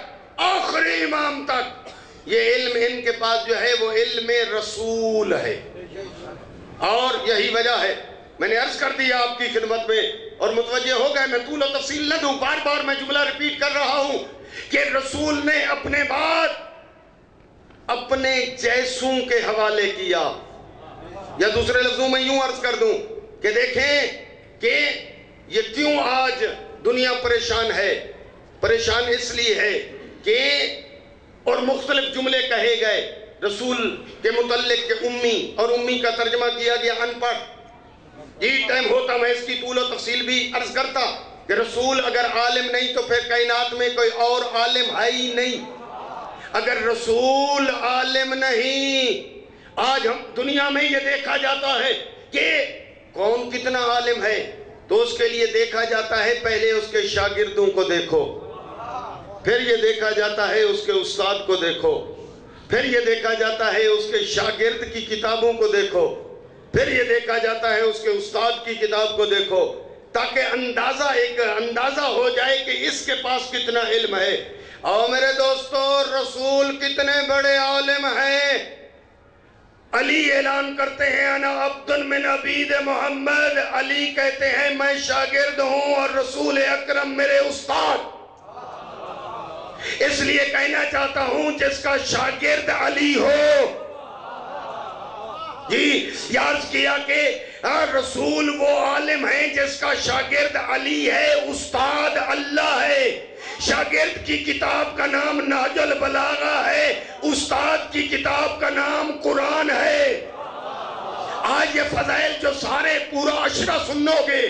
S1: آخری امام تک یہ علم ان کے پاس جو ہے وہ علم رسول ہے، اور یہی وجہ ہے میں نے عرض کر دیا آپ کی خدمت میں، اور متوجہ ہو گئے، میں طول و تفصیل نہ دوں، بار بار میں جملہ ریپیٹ کر رہا ہوں کہ رسول نے اپنے بعد اپنے جیسوں کے حوالے کیا، یا دوسرے لفظوں میں یوں عرض کر دوں کہ دیکھیں کہ یہ کیوں آج دنیا پریشان ہے، پریشان اس لیے ہے کہ اور مختلف جملے کہے گئے رسول کے متعلق کہ امی، اور امی کا ترجمہ کیا گیا ان پڑھ۔ یہ ٹائم ہوتا میں اس کی طول و تفصیل بھی عرض کرتا کہ رسول اگر عالم نہیں تو پھر کائنات میں کوئی اور عالم ہے ہی نہیں۔ اگر رسول عالم نہیں، آج ہم دنیا میں یہ دیکھا جاتا ہے کہ کون کتنا عالم ہے، تو اس کے لیے دیکھا جاتا ہے پہلے اس کے شاگردوں کو دیکھو، پھر یہ دیکھا جاتا ہے اس کے استاد کو دیکھو، پھر یہ دیکھا جاتا ہے اس کے شاگرد کی کتابوں کو دیکھو، پھر یہ دیکھا جاتا ہے اس کے استاد کی کتاب کو دیکھو، تاکہ ایک اندازہ ہو جائے کہ اس کے پاس کتنا علم ہے۔ اور میرے دوستو، رسول کتنے بڑے عالم ہیں۔ علی اعلان کرتے ہیں انا عبد من عبید محمد، علی کہتے ہیں میں شاگرد ہوں اور رسول اکرم میرے استاد۔ اس لیے کہنا چاہتا ہوں جس کا شاگرد علی ہو، جی یاد کیا کہ رسول وہ عالم ہیں جس کا شاگرد علی ہے، استاد اللہ ہے۔ شاگرد کی کتاب کا نام نہج البلاغہ ہے، استاد کی کتاب کا نام قرآن ہے۔ آج یہ فضائل جو سارے پورا عشرہ سنو گے،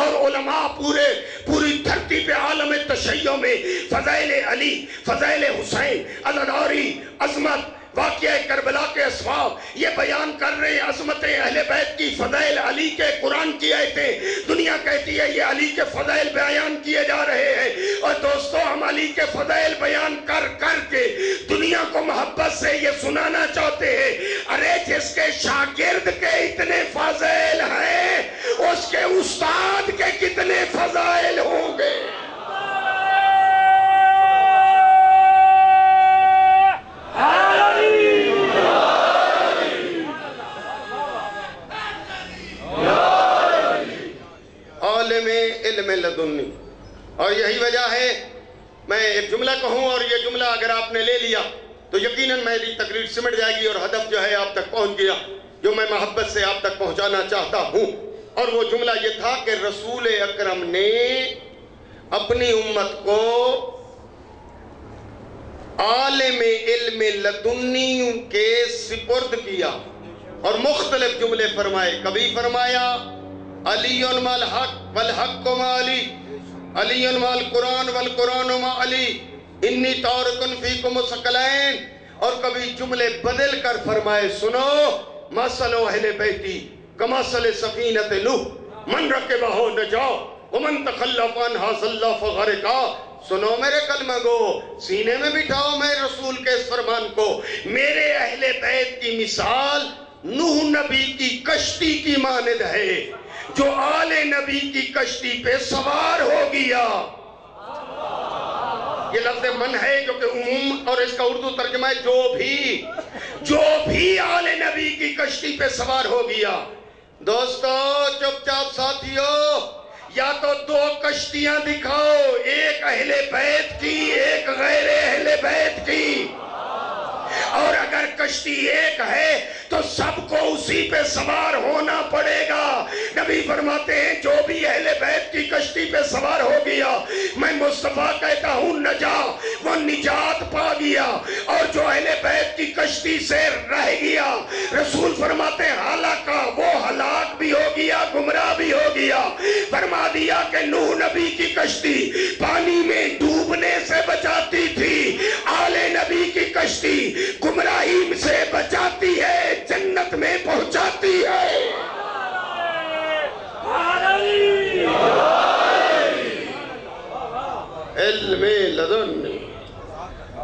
S1: اور علماء پوری دھرتی پہ عالم تشیع میں فضائل علی، فضائل حسین، عزاداری، عظمت، واقعہ کربلا کے اسباب یہ بیان کر رہے ہیں، عظمت اہل بیت کی، فضائل علی کے، قرآن کی آیتیں، دنیا کہتی ہے یہ علی کے فضائل بیان کیے جا رہے ہیں۔ اور دوستو، ہم علی کے فضائل بیان کر کر کے دنیا کو محبت سے یہ سنانا چاہتے ہیں، ارے جس کے شاگرد کے اتنے فضائل ہیں، اس کے استاد کے کتنے فضائل ہوں گے۔ علم لدنی، اور یہی وجہ ہے میں ایک جملہ کہوں، اور یہ جملہ اگر آپ نے لے لیا تو یقیناً میری تقریر سمٹ جائے گی اور ہدف جو ہے آپ تک پہنچ گیا جو میں محبت سے آپ تک پہنچانا چاہتا ہوں۔ اور وہ جملہ یہ تھا کہ رسول اکرم نے اپنی امت کو عالم علم لدنی کے سپرد کیا، اور مختلف جملے فرمائے۔ کبھی فرمایا علی مع الحق والحق مع علی، علی مع القرآن والقرآن مع علی، انی تارک فیکم ثقلین، اور کبھی جملے بدل کر فرمائے سنو مثل اہل بیتی کمثل سفینۃ نوح من رکبہ نجا ومن تخلف عنہا ضل فغرقا۔ سنو میرے کلمہ گو، سینے میں بٹھاؤ میں رسول کے اس فرمان کو، میرے اہل بیت کی مثال نوح نبی کی کشتی کی مانند ہے، جو آل نبی کی کشتی پہ سوار ہو گیا۔ یہ لفظ من ہے جو کہ عموم، اور اس کا اردو ترجمہ ہے جو بھی آل نبی کی کشتی پہ سوار ہو گیا۔ دوستو چپ چاپ ساتھیو، یا تو دو کشتیاں دکھاؤ، ایک اہل بیت کی، ایک غیر اہل بیت کی، اور اگر
S2: کشتی ایک ہے تو سب کو اسی پہ سوار ہونا پڑے گا۔ نبی فرماتے ہیں جو بھی اہل بیت کی کشتی پہ سوار ہو گیا، میں مصطفیٰ کہتا ہوں نجا، وہ نجات پا گیا، اور جو اہل بیت کی کشتی سے رہ گیا، رسول فرماتے ہیں ہلاکا، وہ ہلاک بھی ہو گیا، گمراہ بھی ہو گیا۔ فرما دیا کہ نوح نبی کی کشتی پانی میں ڈوبنے سے بچاتی تھی، آل نبی کی کشتی گمراہی سے بچاتی ہے، جنت میں پہنچاتی ہے۔
S1: علم لدن،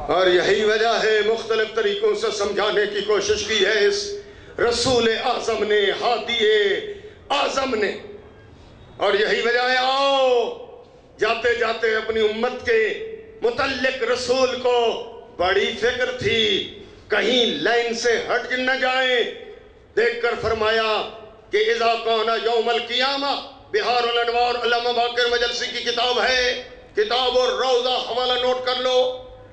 S1: اور یہی وجہ ہے مختلف طریقوں سے سمجھانے کی کوشش کی ہے اس رسول اعظم نے، ہادی اعظم نے، اور یہی وجہ ہے آؤ جاتے جاتے اپنی امت کے متعلق رسول کو بڑی فکر تھی کہیں لائن سے ہٹ نہ جائیں، دیکھ کر فرمایا کہ اذا کان یوم القیامہ، بہار الانوار علامہ باقر مجلسی کی کتاب ہے، کتاب اور روضہ، حوالہ نوٹ کر لو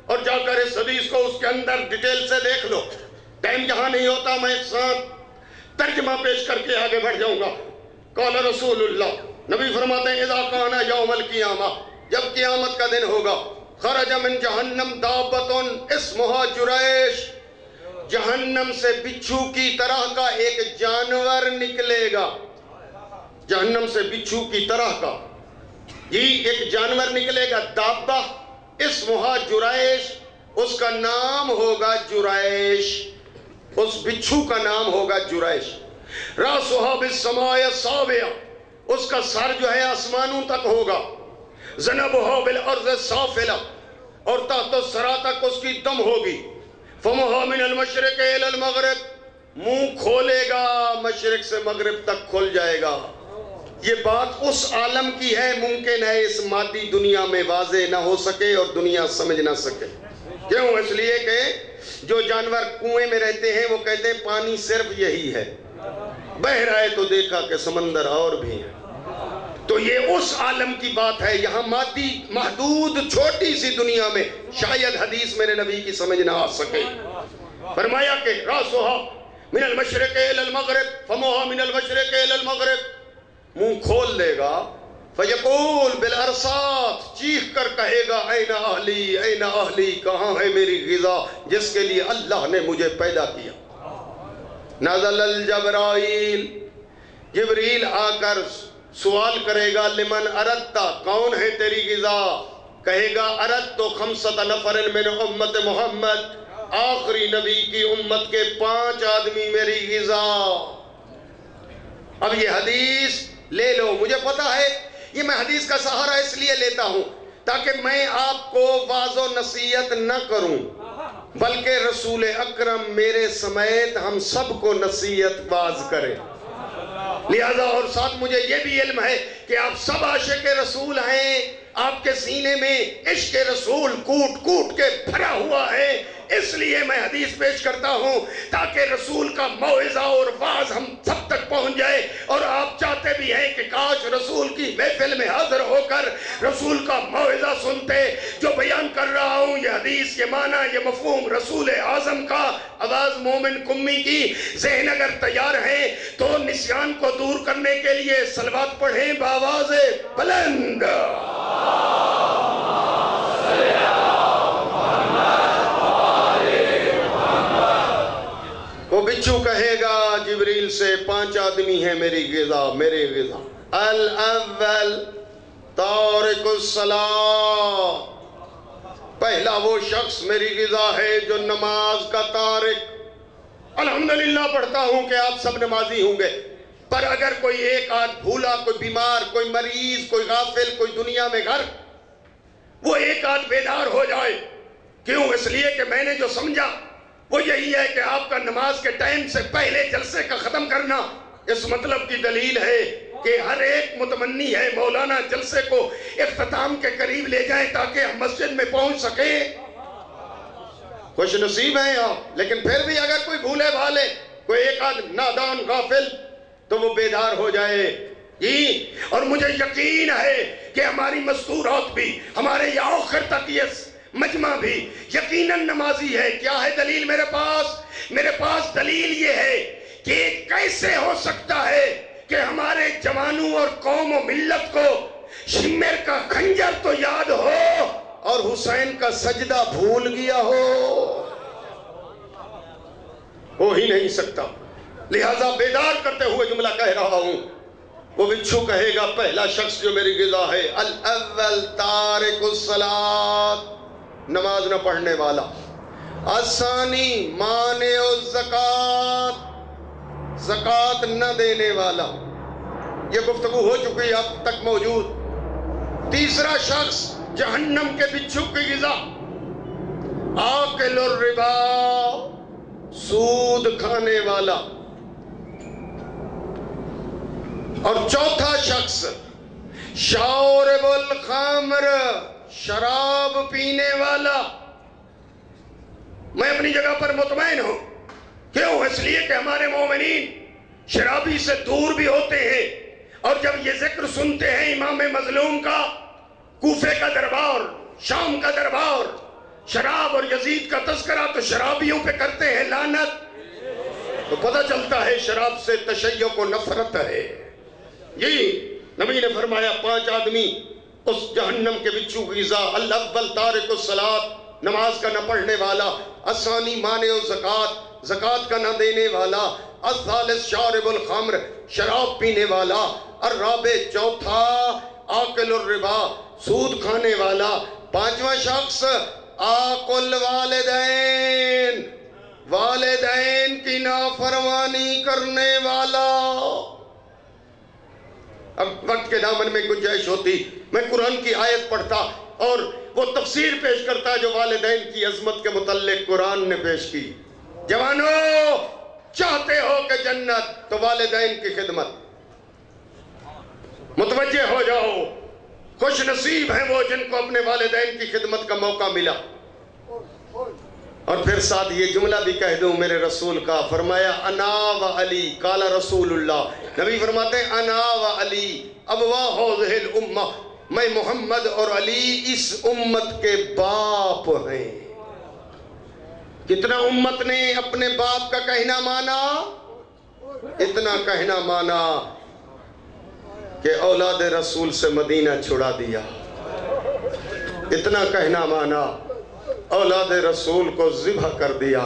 S1: اور جا کر اس حدیث کو اس کے اندر ڈیٹیل سے دیکھ لو۔ ٹائم جہاں نہیں ہوتا میں ایک ساتھ ترجمہ پیش کر کے آگے بڑھ جاؤں گا۔ قال رسول اللہ، نبی فرماتے ہیں اذا کان یوم القیامہ، جب قیامت کا دن ہوگا، خرج من جہنم دابۃ اسمہا جریش، جہنم سے بچھو کی طرح کا ایک جانور نکلے گا، جہنم سے بچھو کی طرح کا یہ ایک جانور نکلے گا، دابہ اسمہا جریش، اس کا نام ہوگا جریش، اس بچھو کا نام ہوگا جریش۔ راسہا بالسماء السابعہ، اس کا سر جو ہے آسمانوں تک ہوگا، ذنبہا بالارض السافلہ، اور تحت الثری تک اس کی دم ہوگی، فمہا من المشرق الی المغرب، منہ کھولے گا مشرق سے مغرب تک کھل جائے گا۔ یہ بات اس عالم کی ہے، ممکن ہے اس مادی دنیا میں واضح نہ ہو سکے اور دنیا سمجھ نہ سکے۔ کیوں؟ اس لیے کہ جو جانور کنویں میں رہتے ہیں وہ کہتے ہیں پانی صرف یہی ہے، بہہ رہا ہے تو دیکھا کہ سمندر اور بھی ہے۔ تو یہ اس عالم کی بات ہے، یہاں مادی محدود چھوٹی سی دنیا میں شاید حدیث میرے نبی کی سمجھ نہ آ سکے۔ فرمایا کہ راسہا من المشرق الی المغرب، فمہا من المشرق الی المغرب، منہ کھول لے گا، فیقول بالارصات، چیخ کر کہے گا این اہلی این اہلی، کہاں ہے میری غذا جس کے لیے اللہ نے مجھے پیدا کیا۔ نزل الجبرائیل، جبریل آ کر سوال کرے گا لمن اردتا، کون ہے تیری غذا؟ کہے گا اردت خمسۃ نفر من امت محمد، آخری نبی کی امت کے 5 آدمی میری غذا۔ اب یہ حدیث لے لو، مجھے پتا ہے یہ میں حدیث کا سہارا اس لیے لیتا ہوں تاکہ میں آپ کو واعظ و نصیحت نہ کروں، بلکہ رسول اکرم میرے سمیت ہم سب کو نصیحت باز کرے۔ لہذا اور ساتھ مجھے یہ بھی علم ہے کہ آپ سب عاشق رسول ہیں، آپ کے سینے میں عشق رسول کوٹ کوٹ کے بھرا ہوا ہے، اس لیے میں حدیث پیش کرتا ہوں تاکہ رسول کا موعظہ اور واعظ ہم سب تک پہنچ جائے، اور آپ چاہتے بھی ہیں کہ کاش رسول کی محفل میں حاضر ہو کر رسول کا موعظہ سنتے۔ جو بیان کر رہا ہوں یہ حدیث، یہ معنی، یہ مفہوم رسول اعظم کا، آواز مومن کمی کی، ذہن اگر تیار ہیں تو نسیان کو دور کرنے کے لیے صلوات پڑھیں بآواز بلند۔ وہ بچھو کہے گا جبریل سے 5 آدمی ہیں میری غذا، میرے غذا۔ الاول تارک الصلاۃ، پہلا وہ شخص میری غذا ہے جو نماز کا تارک۔ الحمدللہ پڑھتا ہوں کہ آپ سب نمازی ہوں گے، پر اگر کوئی ایک آدھ بھولا، کوئی بیمار، کوئی مریض، کوئی غافل، کوئی دنیا میں غرق، وہ ایک آدھ بیدار ہو جائے۔ کیوں؟ اس لیے کہ میں نے جو سمجھا وہ یہی ہے کہ آپ کا نماز کے ٹائم سے پہلے جلسے کا ختم کرنا اس مطلب کی دلیل ہے کہ ہر ایک متمنی ہے مولانا جلسے کو اختتام کے قریب لے جائیں تاکہ ہم مسجد میں پہنچ سکیں۔ خوش نصیب ہیں آپ، لیکن پھر بھی اگر کوئی بھولے بھالے، کوئی ایک آدھ نادان غافل، تو وہ بیدار ہو جائے۔ اور مجھے یقین ہے کہ ہماری مستورات بھی، ہمارے یہ آخر تک یہ مجمع بھی یقیناً نمازی ہے۔ کیا ہے دلیل میرے پاس؟
S2: میرے پاس دلیل یہ ہے کہ کیسے ہو سکتا ہے کہ ہمارے جوانوں اور قوم و ملت کو شمر کا خنجر تو یاد ہو اور حسین کا سجدہ بھول گیا ہو ہی نہیں سکتا. لہذا بیدار کرتے ہوئے جملہ کہہ رہا ہوں. وہ بچھو کہے گا پہلا شخص جو میری غذا ہے الاول تارک الصلاۃ، نماز نہ پڑھنے والا. الثانی مانع الزکات، زکات نہ دینے والا. یہ گفتگو ہو چکی اب تک موجود. تیسرا شخص جہنم کے بچھو کی غذا آکل الربا، سود کھانے والا. اور چوتھا شخص شارب الخمر، شراب پینے والا. میں اپنی جگہ پر مطمئن ہوں. کیوں؟ اس لیے کہ ہمارے مومنین شرابی سے دور بھی ہوتے ہیں، اور جب یہ ذکر سنتے ہیں امام مظلوم کا، کوفے کا دربار، شام کا دربار، شراب اور یزید کا تذکرہ، تو شرابیوں پہ کرتے ہیں لعنت. تو پتہ چلتا ہے شراب سے تشیع کو نفرت ہے. نبی نے فرمایا 5 آدمی اس جہنم کے بچھو کی غذا. الاول تارک الصلاۃ، نماز کا نہ پڑھنے والا. الثانی مانع الزکات، زکات کا نہ دینے والا. الثالث شارب الخمر، شراب پینے والا. الرابع، چوتھا آکل الربا، سود کھانے والا. 5واں شخص آکل والدین، والدین کی نافرمانی کرنے والا. اب وقت کے دامن میں گنجائش ہوتی میں قرآن کی آیت پڑھتا اور وہ تفسیر پیش کرتا جو والدین کی عظمت کے متعلق قرآن نے پیش کی. جوانوں، چاہتے ہو کہ جنت، تو والدین کی خدمت. متوجہ ہو جاؤ، خوش نصیب ہیں وہ جن کو اپنے والدین کی خدمت کا موقع ملا. اور پھر ساتھ یہ جملہ بھی کہہ دوں میرے رسول کا. فرمایا انا و علی قال رسول اللہ. نبی فرماتے ہیں انا و علی ابوا هذه الامہ، میں محمد اور علی اس امت کے باپ ہیں. کتنا امت نے اپنے باپ کا کہنا مانا؟ اتنا کہنا مانا کہ اولاد رسول سے مدینہ چھڑا دیا. اتنا کہنا مانا، اولاد رسول کو ذبح کر دیا.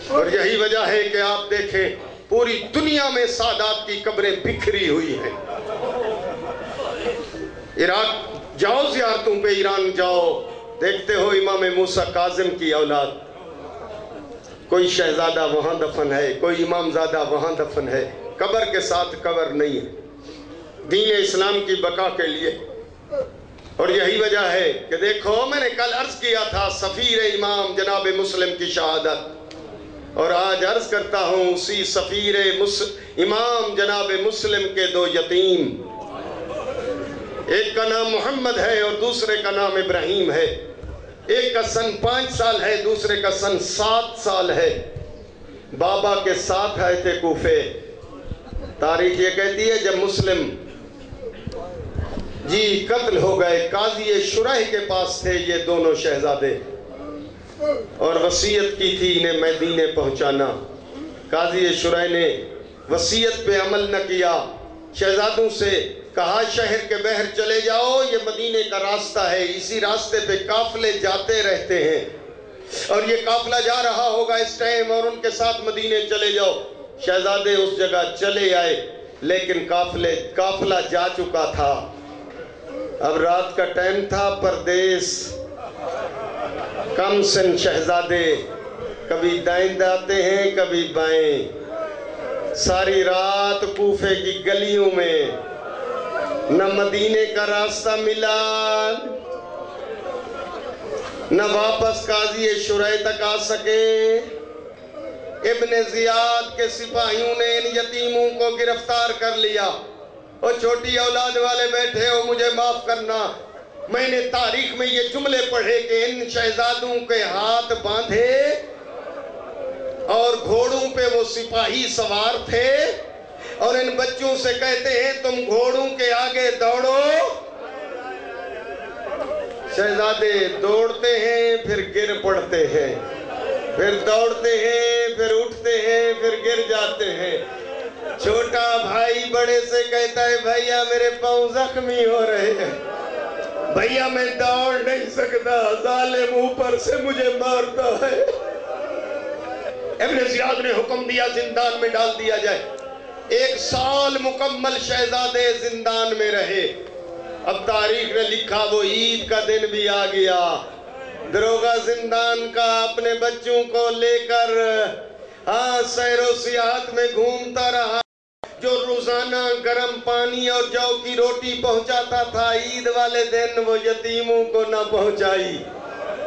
S2: اور یہی وجہ ہے کہ آپ دیکھیں پوری دنیا میں سادات کی قبریں بکھری ہوئی ہیں. عراق جاؤ زیارتوں پہ، ایران جاؤ، دیکھتے ہو امام موسیٰ کاظم کی اولاد. کوئی شہزادہ وہاں دفن ہے، کوئی امام زادہ وہاں دفن ہے. قبر کے ساتھ قبر نہیں ہے، دین اسلام کی بقا کے لیے. اور یہی وجہ ہے کہ دیکھو میں نے کل عرض کیا تھا سفیر امام جناب مسلم کی شہادت، اور آج عرض کرتا ہوں اسی سفیر امام جناب مسلم کے 2 یتیم. ایک کا نام محمد ہے اور دوسرے کا نام ابراہیم ہے. ایک کا سن 5 سال ہے، دوسرے کا سن 7 سال ہے. بابا کے ساتھ آئے تھے کوفے. تاریخ یہ کہتی ہے جب مسلم قتل ہو گئے، قاضی شرح کے پاس تھے یہ دونوں شہزادے، اور وصیت کی تھی انہیں مدینے پہنچانا. قاضی شرح نے وصیت پہ عمل نہ کیا. شہزادوں سے کہا شہر کے بہر چلے جاؤ، یہ مدینے کا راستہ ہے، اسی راستے پہ قافلے جاتے رہتے ہیں، اور یہ قافلہ جا رہا ہوگا اس ٹائم، اور ان کے ساتھ مدینے چلے جاؤ. شہزادے اس جگہ چلے آئے، لیکن قافلہ جا چکا تھا. اب رات کا ٹائم تھا، پردیس. کم سن شہزادے کبھی دائیں جاتے ہیں کبھی بائیں. ساری رات کوفے کی گلیوں میں، نہ مدینے کا راستہ ملا، نہ واپس قاضی شرح تک آ سکے. ابن زیاد کے سپاہیوں نے ان یتیموں کو گرفتار کر لیا. اور چھوٹی اولاد والے بیٹھے ہو، مجھے معاف کرنا، میں نے تاریخ میں یہ جملے پڑھے کہ ان شہزادوں کے ہاتھ باندھے اور گھوڑوں پہ وہ سپاہی سوار تھے، اور ان بچوں سے کہتے ہیں تم گھوڑوں کے آگے دوڑو. شہزادے دوڑتے ہیں پھر گر پڑتے ہیں.
S1: پھر دوڑتے ہیں، پھر اٹھتے ہیں، پھر گر جاتے ہیں۔ چھوٹا بھائی بڑے سے کہتا ہے بھائیا میرے پاؤں زخمی ہو رہے ہیں، بھائیا میں دوڑ نہیں سکتا، ظالم اوپر سے مجھے مارتا ہے۔ ابن زیاد نے حکم دیا زندان میں ڈال دیا جائے۔ 1 سال مکمل شہزادے زندان میں رہے۔ اب تاریخ نے لکھا وہ عید کا دن بھی آ گیا، دروگا زندان کا اپنے بچوں کو لے کر سیر و سیاحت میں گھومتا رہا۔ جو روزانہ گرم پانی اور جو کی روٹی پہنچاتا تھا، عید والے دن وہ یتیموں کو نہ پہنچائی۔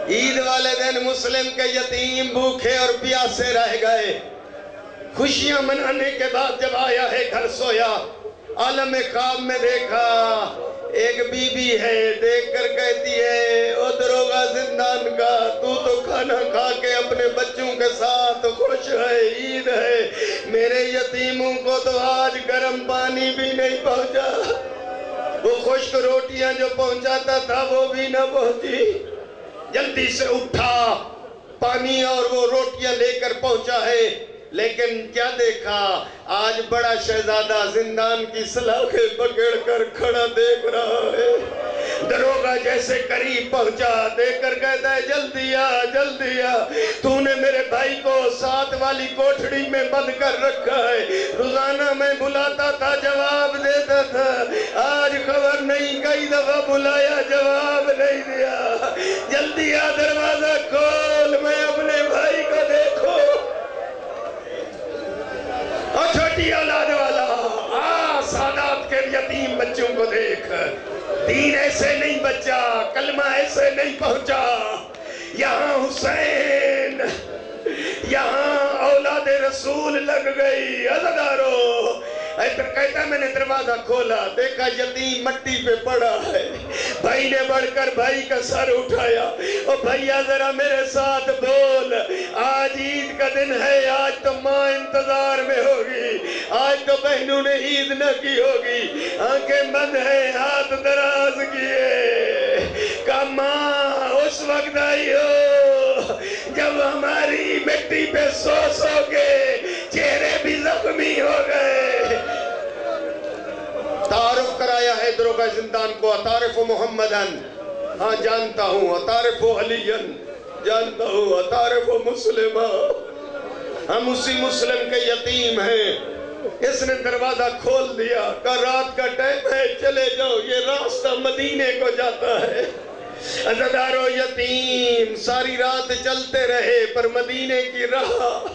S1: عید والے دن مسلم کے یتیم بھوکے اور پیاسے رہ گئے۔ خوشیاں منانے کے بعد جب آیا ہے گھر سویا، عالم خواب میں دیکھا ایک بی بی ہے، دیکھ کر کہتی ہے او دروگا زندان کا، تو کھانا کھا کے اپنے بچوں کے ساتھ خوش ہے، عید ہے، میرے یتیموں کو تو آج گرم پانی بھی نہیں پہنچا، وہ خشک روٹیاں جو پہنچاتا تھا وہ بھی نہ پہنچی۔ جلدی سے اٹھا، پانی اور وہ روٹیاں لے کر پہنچا ہے، لیکن کیا دیکھا، آج بڑا شہزادہ زندان کی سلاخیں پکڑ کر کھڑا دیکھ رہا ہے۔ دروگا جیسے قریب پہنچا، دیکھ کر کہتا ہے جلدی آ، جلدی آ، تو نے میرے بھائی کو 7 والی کوٹھڑی میں بند کر رکھا ہے، روزانہ میں بلاتا تھا جواب دیتا تھا، آج خبر نہیں کئی دفعہ بلایا جواب نہیں دیا، جلدی آ دروازہ کھول، میں اپنے بھائی کو دیکھو۔ اور چھوٹی اولاد والا سادات کے یتیم بچوں کو دیکھ، دین ایسے نہیں بچا، کلمہ ایسے نہیں پہنچا، یہاں حسین، یہاں اولاد رسول لگ گئی۔ عزادارو کہتا میں نے دروازہ کھولا، دیکھا یتیم مٹی پہ پڑا ہے، بھائی نے بڑھ کر بھائی کا سر اٹھایا، اور بھائیا ذرا میرے ساتھ بول، آج عید کا دن ہے، آج تو ماں انتظار میں ہوگی، آج تو بہنوں نے عید نہ کی ہوگی، آنکھیں بند ہیں، ہاتھ دراز کیے، کہا ماں اس وقت آئی ہو جب ہماری مٹی پہ سو کے چہرے بھی زخمی ہو گئے۔ تعارف کرایا ہے دروگا زندان کو، اتعرف محمدن، ہاں جانتا ہوں، اتعرف علیین، جانتا ہوں، اتعرف مسلمہ، ہم اسی مسلم کے یتیم ہیں۔ اس نے دروازہ کھول دیا، کہا رات کا ٹائم ہے، چلے جاؤ، یہ راستہ مدینے کو جاتا ہے۔ عزادارو یتیم ساری رات چلتے رہے پر مدینے کی راہ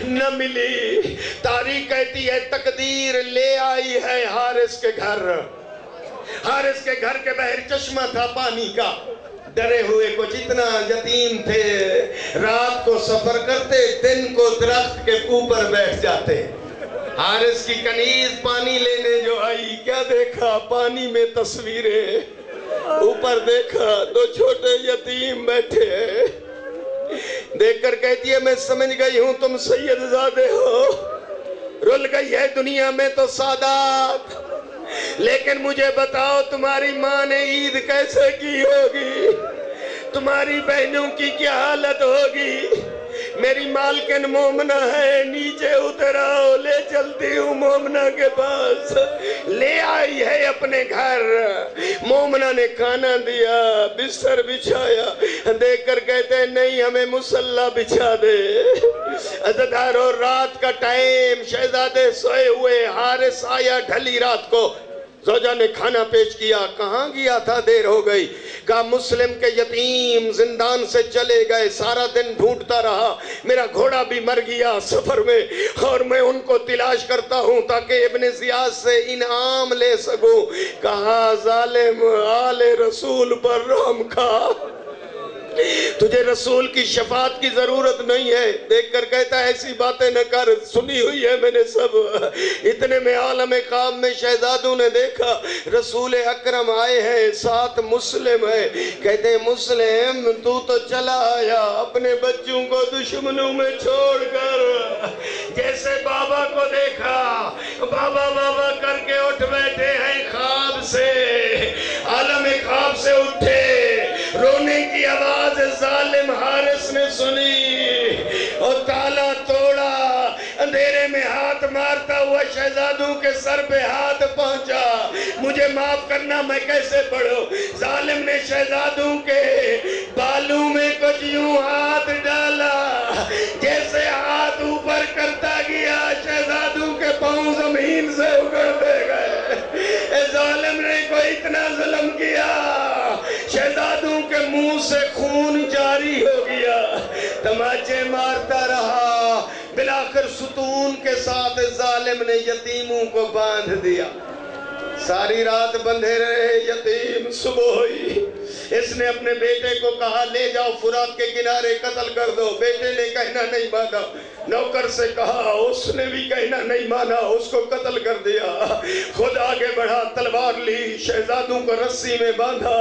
S1: نہ ملی۔ تاریخ کہتی ہے تقدیر لے آئی ہے حارث کے گھر۔ حارث کے گھر کے باہر چشمہ تھا پانی کا، ڈرے ہوئے کو جتنا یتیم تھے، رات کو سفر کرتے، دن کو درخت کے اوپر بیٹھ جاتے۔ حارث کی کنیز پانی لینے جو آئی، کیا دیکھا، پانی میں تصویریں، اوپر دیکھا 2 چھوٹے یتیم بیٹھے ہیں، دیکھ کر کہتی ہے میں سمجھ گئی ہوں تم سید زادے ہو، رل گئی ہے دنیا میں تو سادات، لیکن مجھے بتاؤ تمہاری ماں نے عید کیسے کی ہوگی، تمہاری بہنوں کی کیا حالت ہوگی، میری مالکن مومنہ ہے، نیچے اتراؤ، لے چلتی ہوں مومنہ کے پاس۔ لے آئی ہے اپنے گھر، مومنہ نے کھانا دیا، بستر بچھایا، دیکھ کر کہتے ہیں نہیں ہمیں مصلی بچھا دے۔ عزادارو رات کا ٹائم، شہزادے سوئے ہوئے، حارث آیا ڈھلی رات کو، زوجہ نے کھانا پیش کیا، کہاں گیا تھا، دیر ہو گئی، کہا مسلم کے یتیم زندان سے چلے گئے، سارا دن ڈھونڈتا رہا، میرا گھوڑا بھی مر گیا سفر میں، اور میں ان کو تلاش کرتا ہوں تاکہ ابن زیاد سے انعام لے سکوں۔ کہا ظالم آل رسول پر رحم کھا، تجھے رسول کی شفاعت کی ضرورت نہیں ہے۔ دیکھ کر کہتا ہے ایسی باتیں نہ کر، سنی ہوئی ہے میں نے سب۔ اتنے میں عالم خواب میں شہزادوں نے دیکھا رسول اکرم آئے ہیں، ساتھ مسلم ہے، کہتے ہیں مسلم تو چلا آیا اپنے بچوں کو دشمنوں میں چھوڑ کر، جیسے بابا کو دیکھا بابا بابا کر کے اٹھ بیٹھے ہیں خواب سے، عالم خواب سے اٹھے، رونے کی آواز ظالم حارث نے سنی،
S2: مارتا ہوا شہزادوں کے سر پہ ہاتھ پہنچا، مجھے معاف کرنا میں کیسے پڑھوں؟ ظالم نے شہزادوں کے بالوں میں کچھ یوں ہاتھ ڈالا، جیسے ہاتھ اوپر کرتا گیا شہزادوں کے پاؤں زمین سے اکڑتے گئے۔ اے ظالم نے کوئی اتنا ظلم کیا، شہزادوں کے منہ سے خون جاری ہو گیا، تماچے مارتا رہا، بلاخر ستون کے ساتھ ظالم نے یتیموں کو باندھ دیا۔ ساری رات بندھے رہے یتیم، صبح ہوئی، اس نے اپنے بیٹے کو کہا لے جاؤ فرات کے کنارے قتل کر دو، بیٹے نے کہنا نہیں مانا، نوکر سے کہا، اس نے بھی کہنا نہیں مانا، اس کو قتل کر دیا۔ خود آگے بڑھا، تلوار لی، شہزادوں کو رسی میں باندھا،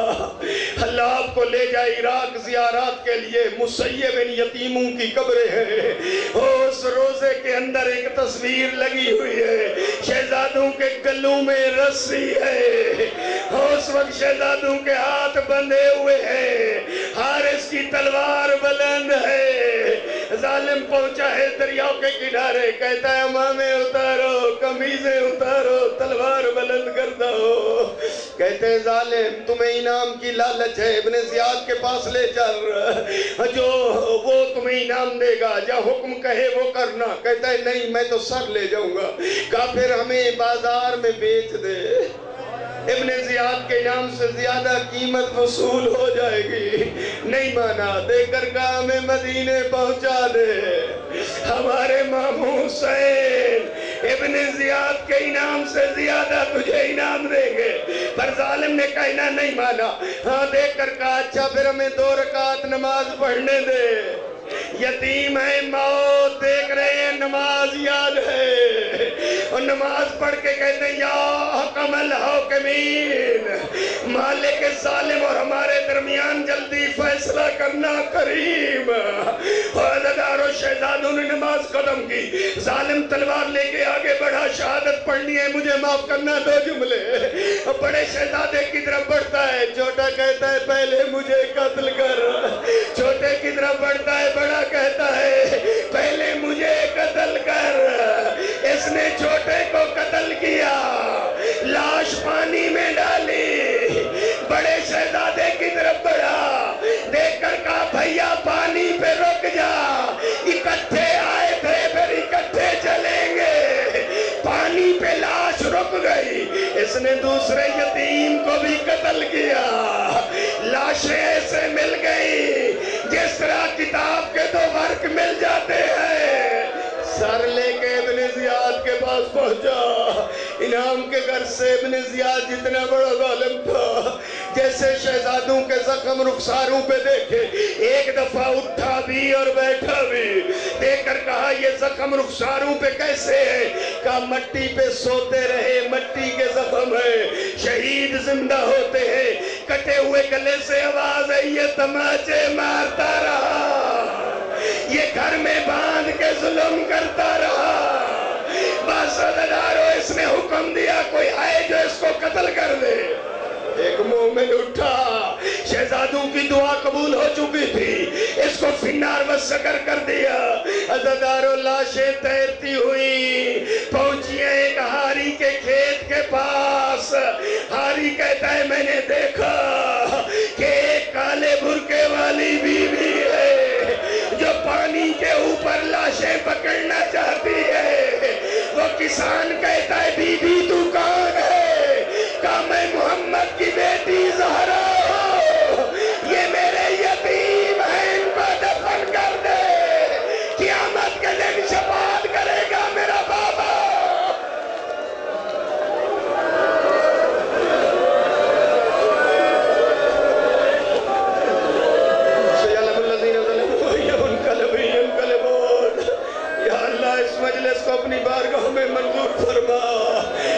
S2: اللہ آپ کو لے جائے عراق زیارات کے لیے، مسیب ان یتیموں کی قبریں ہیں، اس روزے کے اندر ایک تصویر لگی ہوئی ہے، شہزادوں کے گلوں میں رسی ہے، اس وقت شہزادوں کے ہاتھ بندھے ہوئے ہیں، حارث کی تلوار بلند ہے، ظالم پہنچا ہے دریاؤ کے کنارے، کہتا ہے امامیں اتارو، قمیضیں اتارو، تلوار بلند کر دو۔ کہتے ہیں ظالم تمہیں انعام کی لالچ ہے، ابن زیاد کے پاس لے چل، جو وہ تمہیں انعام دے گا، یا حکم کہے وہ کرنا۔ کہتا ہے نہیں میں تو سر لے جاؤں گا، کہا پھر ہمیں بازار میں بیچ دے، ابن زیاد کے انعام سے زیادہ قیمت وصول ہو جائے گی۔ نہیں مانا، دے کر کہا ہمیں مدینے پہنچا دے، ہمارے ماموں حسین ابن زیاد کے انعام سے زیادہ تجھے انعام دیں گے، پر ظالم نے کہنا نہیں مانا، ہاں دے کر کہا اچھا پھر ہمیں 2 رکعت نماز پڑھنے دے۔ یتیم ہے، موت دیکھ رہے ہیں، نماز یاد ہے، اور نماز پڑھ کے کہتے ہیں یا حکم الحاکمین، مالک ظالم اور ہمارے درمیان جلدی فیصلہ کرنا کریم۔ عہدیدار و شہزادوں نے نماز ختم کی، ظالم تلوار لے کے آگے بڑھا، شہادت پڑھنی ہے مجھے معاف کرنا 2 جملے، بڑے شہزادے کی طرف بڑھتا ہے، چھوٹا کہتا ہے پہلے مجھے قتل کر، چھوٹے کی طرف بڑھتا ہے، بڑا کہتا ہے پہلے مجھے قتل کر۔ اس نے چھوٹے کو قتل کیا، لاش پانی میں ڈالی، بڑے شہزادے کی طرف بڑھا، دیکھ کر کہا بھیا پانی پہ رک جا، اکٹھے آئے تھے پھر اکٹھے چلیں گے، پانی پہ لاش رک گئی۔ اس نے دوسرے یتیم کو بھی قتل کیا، لاشیں ایسے مل گئی جس طرح کتاب کے 2 ورق مل جاتے ہیں۔ سر لے کے ابن زیاد کے پاس پہنچا، انعام کے گھر سے ابن زیاد جتنا بڑا ظالم تھا، جیسے شہزادوں کے زخم رخساروں پہ دیکھے، ایک دفعہ اٹھا بھی اور بیٹھا بھی، دیکھ کر کہا یہ زخم رخساروں پہ کیسے ہے؟ کہا مٹی پہ سوتے رہے، مٹی کے زخم ہے، شہید زندہ ہوتے ہیں، کٹے ہوئے گلے سے آواز ہے، یہ تماچے مارتا رہا، یہ گھر میں باندھ کے ظلم کرتا رہا، بس عہدیدارو اس نے حکم دیا کوئی آئے جو اس کو قتل کر دے۔ ایک مومن اٹھا، شہزادوں کی دعا قبول ہو چکی تھی، اس کو فنار و سکر کر دیا۔ عزادارو لاشیں تیرتی ہوئی پہنچی ہیں ایک ہاری کے کھیت کے پاس، ہاری کہتا ہے میں نے دیکھا کہ ایک کالے برقے والی بیوی ہے جو پانی کے اوپر لاشیں پکڑنا چاہتی ہے۔ وہ کسان کہتا ہے بی بی تو کون ہے؟ کہا میں محمد کی بیٹی زہرا ہوں، یہ میرے یتیم ہیں، ان کو دفن کر دے، قیامت کے دن شفاعت کرے گا میرا بابا۔ اس مجلس کو اپنی بارگاہ میں منظور فرما،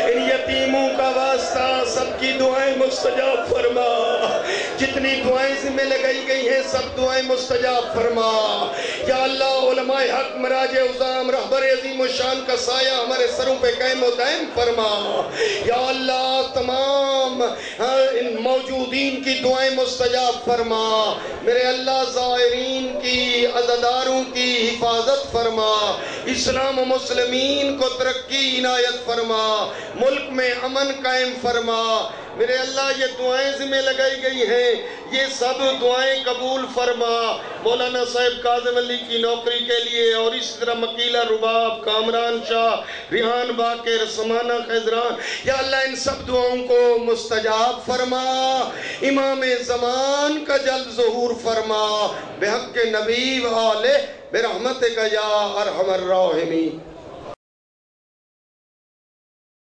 S2: ان یتیموں کا واسطہ سب کی دعائیں مستجاب فرما، جتنی دعائیں ذمہ لگائی گئی ہیں سب دعائیں مستجاب فرما۔ یا اللہ علماء حق، مراجع عظام، رہبر عظیم و شان کا سایہ ہمارے سروں پہ قائم و دائم فرما۔ یا اللہ تمام موجودین کی دعائیں مستجاب فرما۔ میرے اللہ زائرین کی
S1: عزاداروں کی حفاظت فرما، اسلام و مسلمین کو ترقی عنایت فرما، ملک میں امن قائم فرما۔ میرے اللہ یہ دعائیں ذمہ لگائی گئی ہیں، یہ سب دعائیں قبول فرما۔ مولانا صاحب کاظم علی کی نوکری کے لیے اور اس طرح مکیلہ رباب، کامران شاہ، ریحان باقر، سمانہ خیزران، یا اللہ ان سب دعاؤں کو مستجاب فرما۔ امام زمان کا جلد ظہور فرما، بحق نبی و آلہ برحمتک یا ارحم الراحمین۔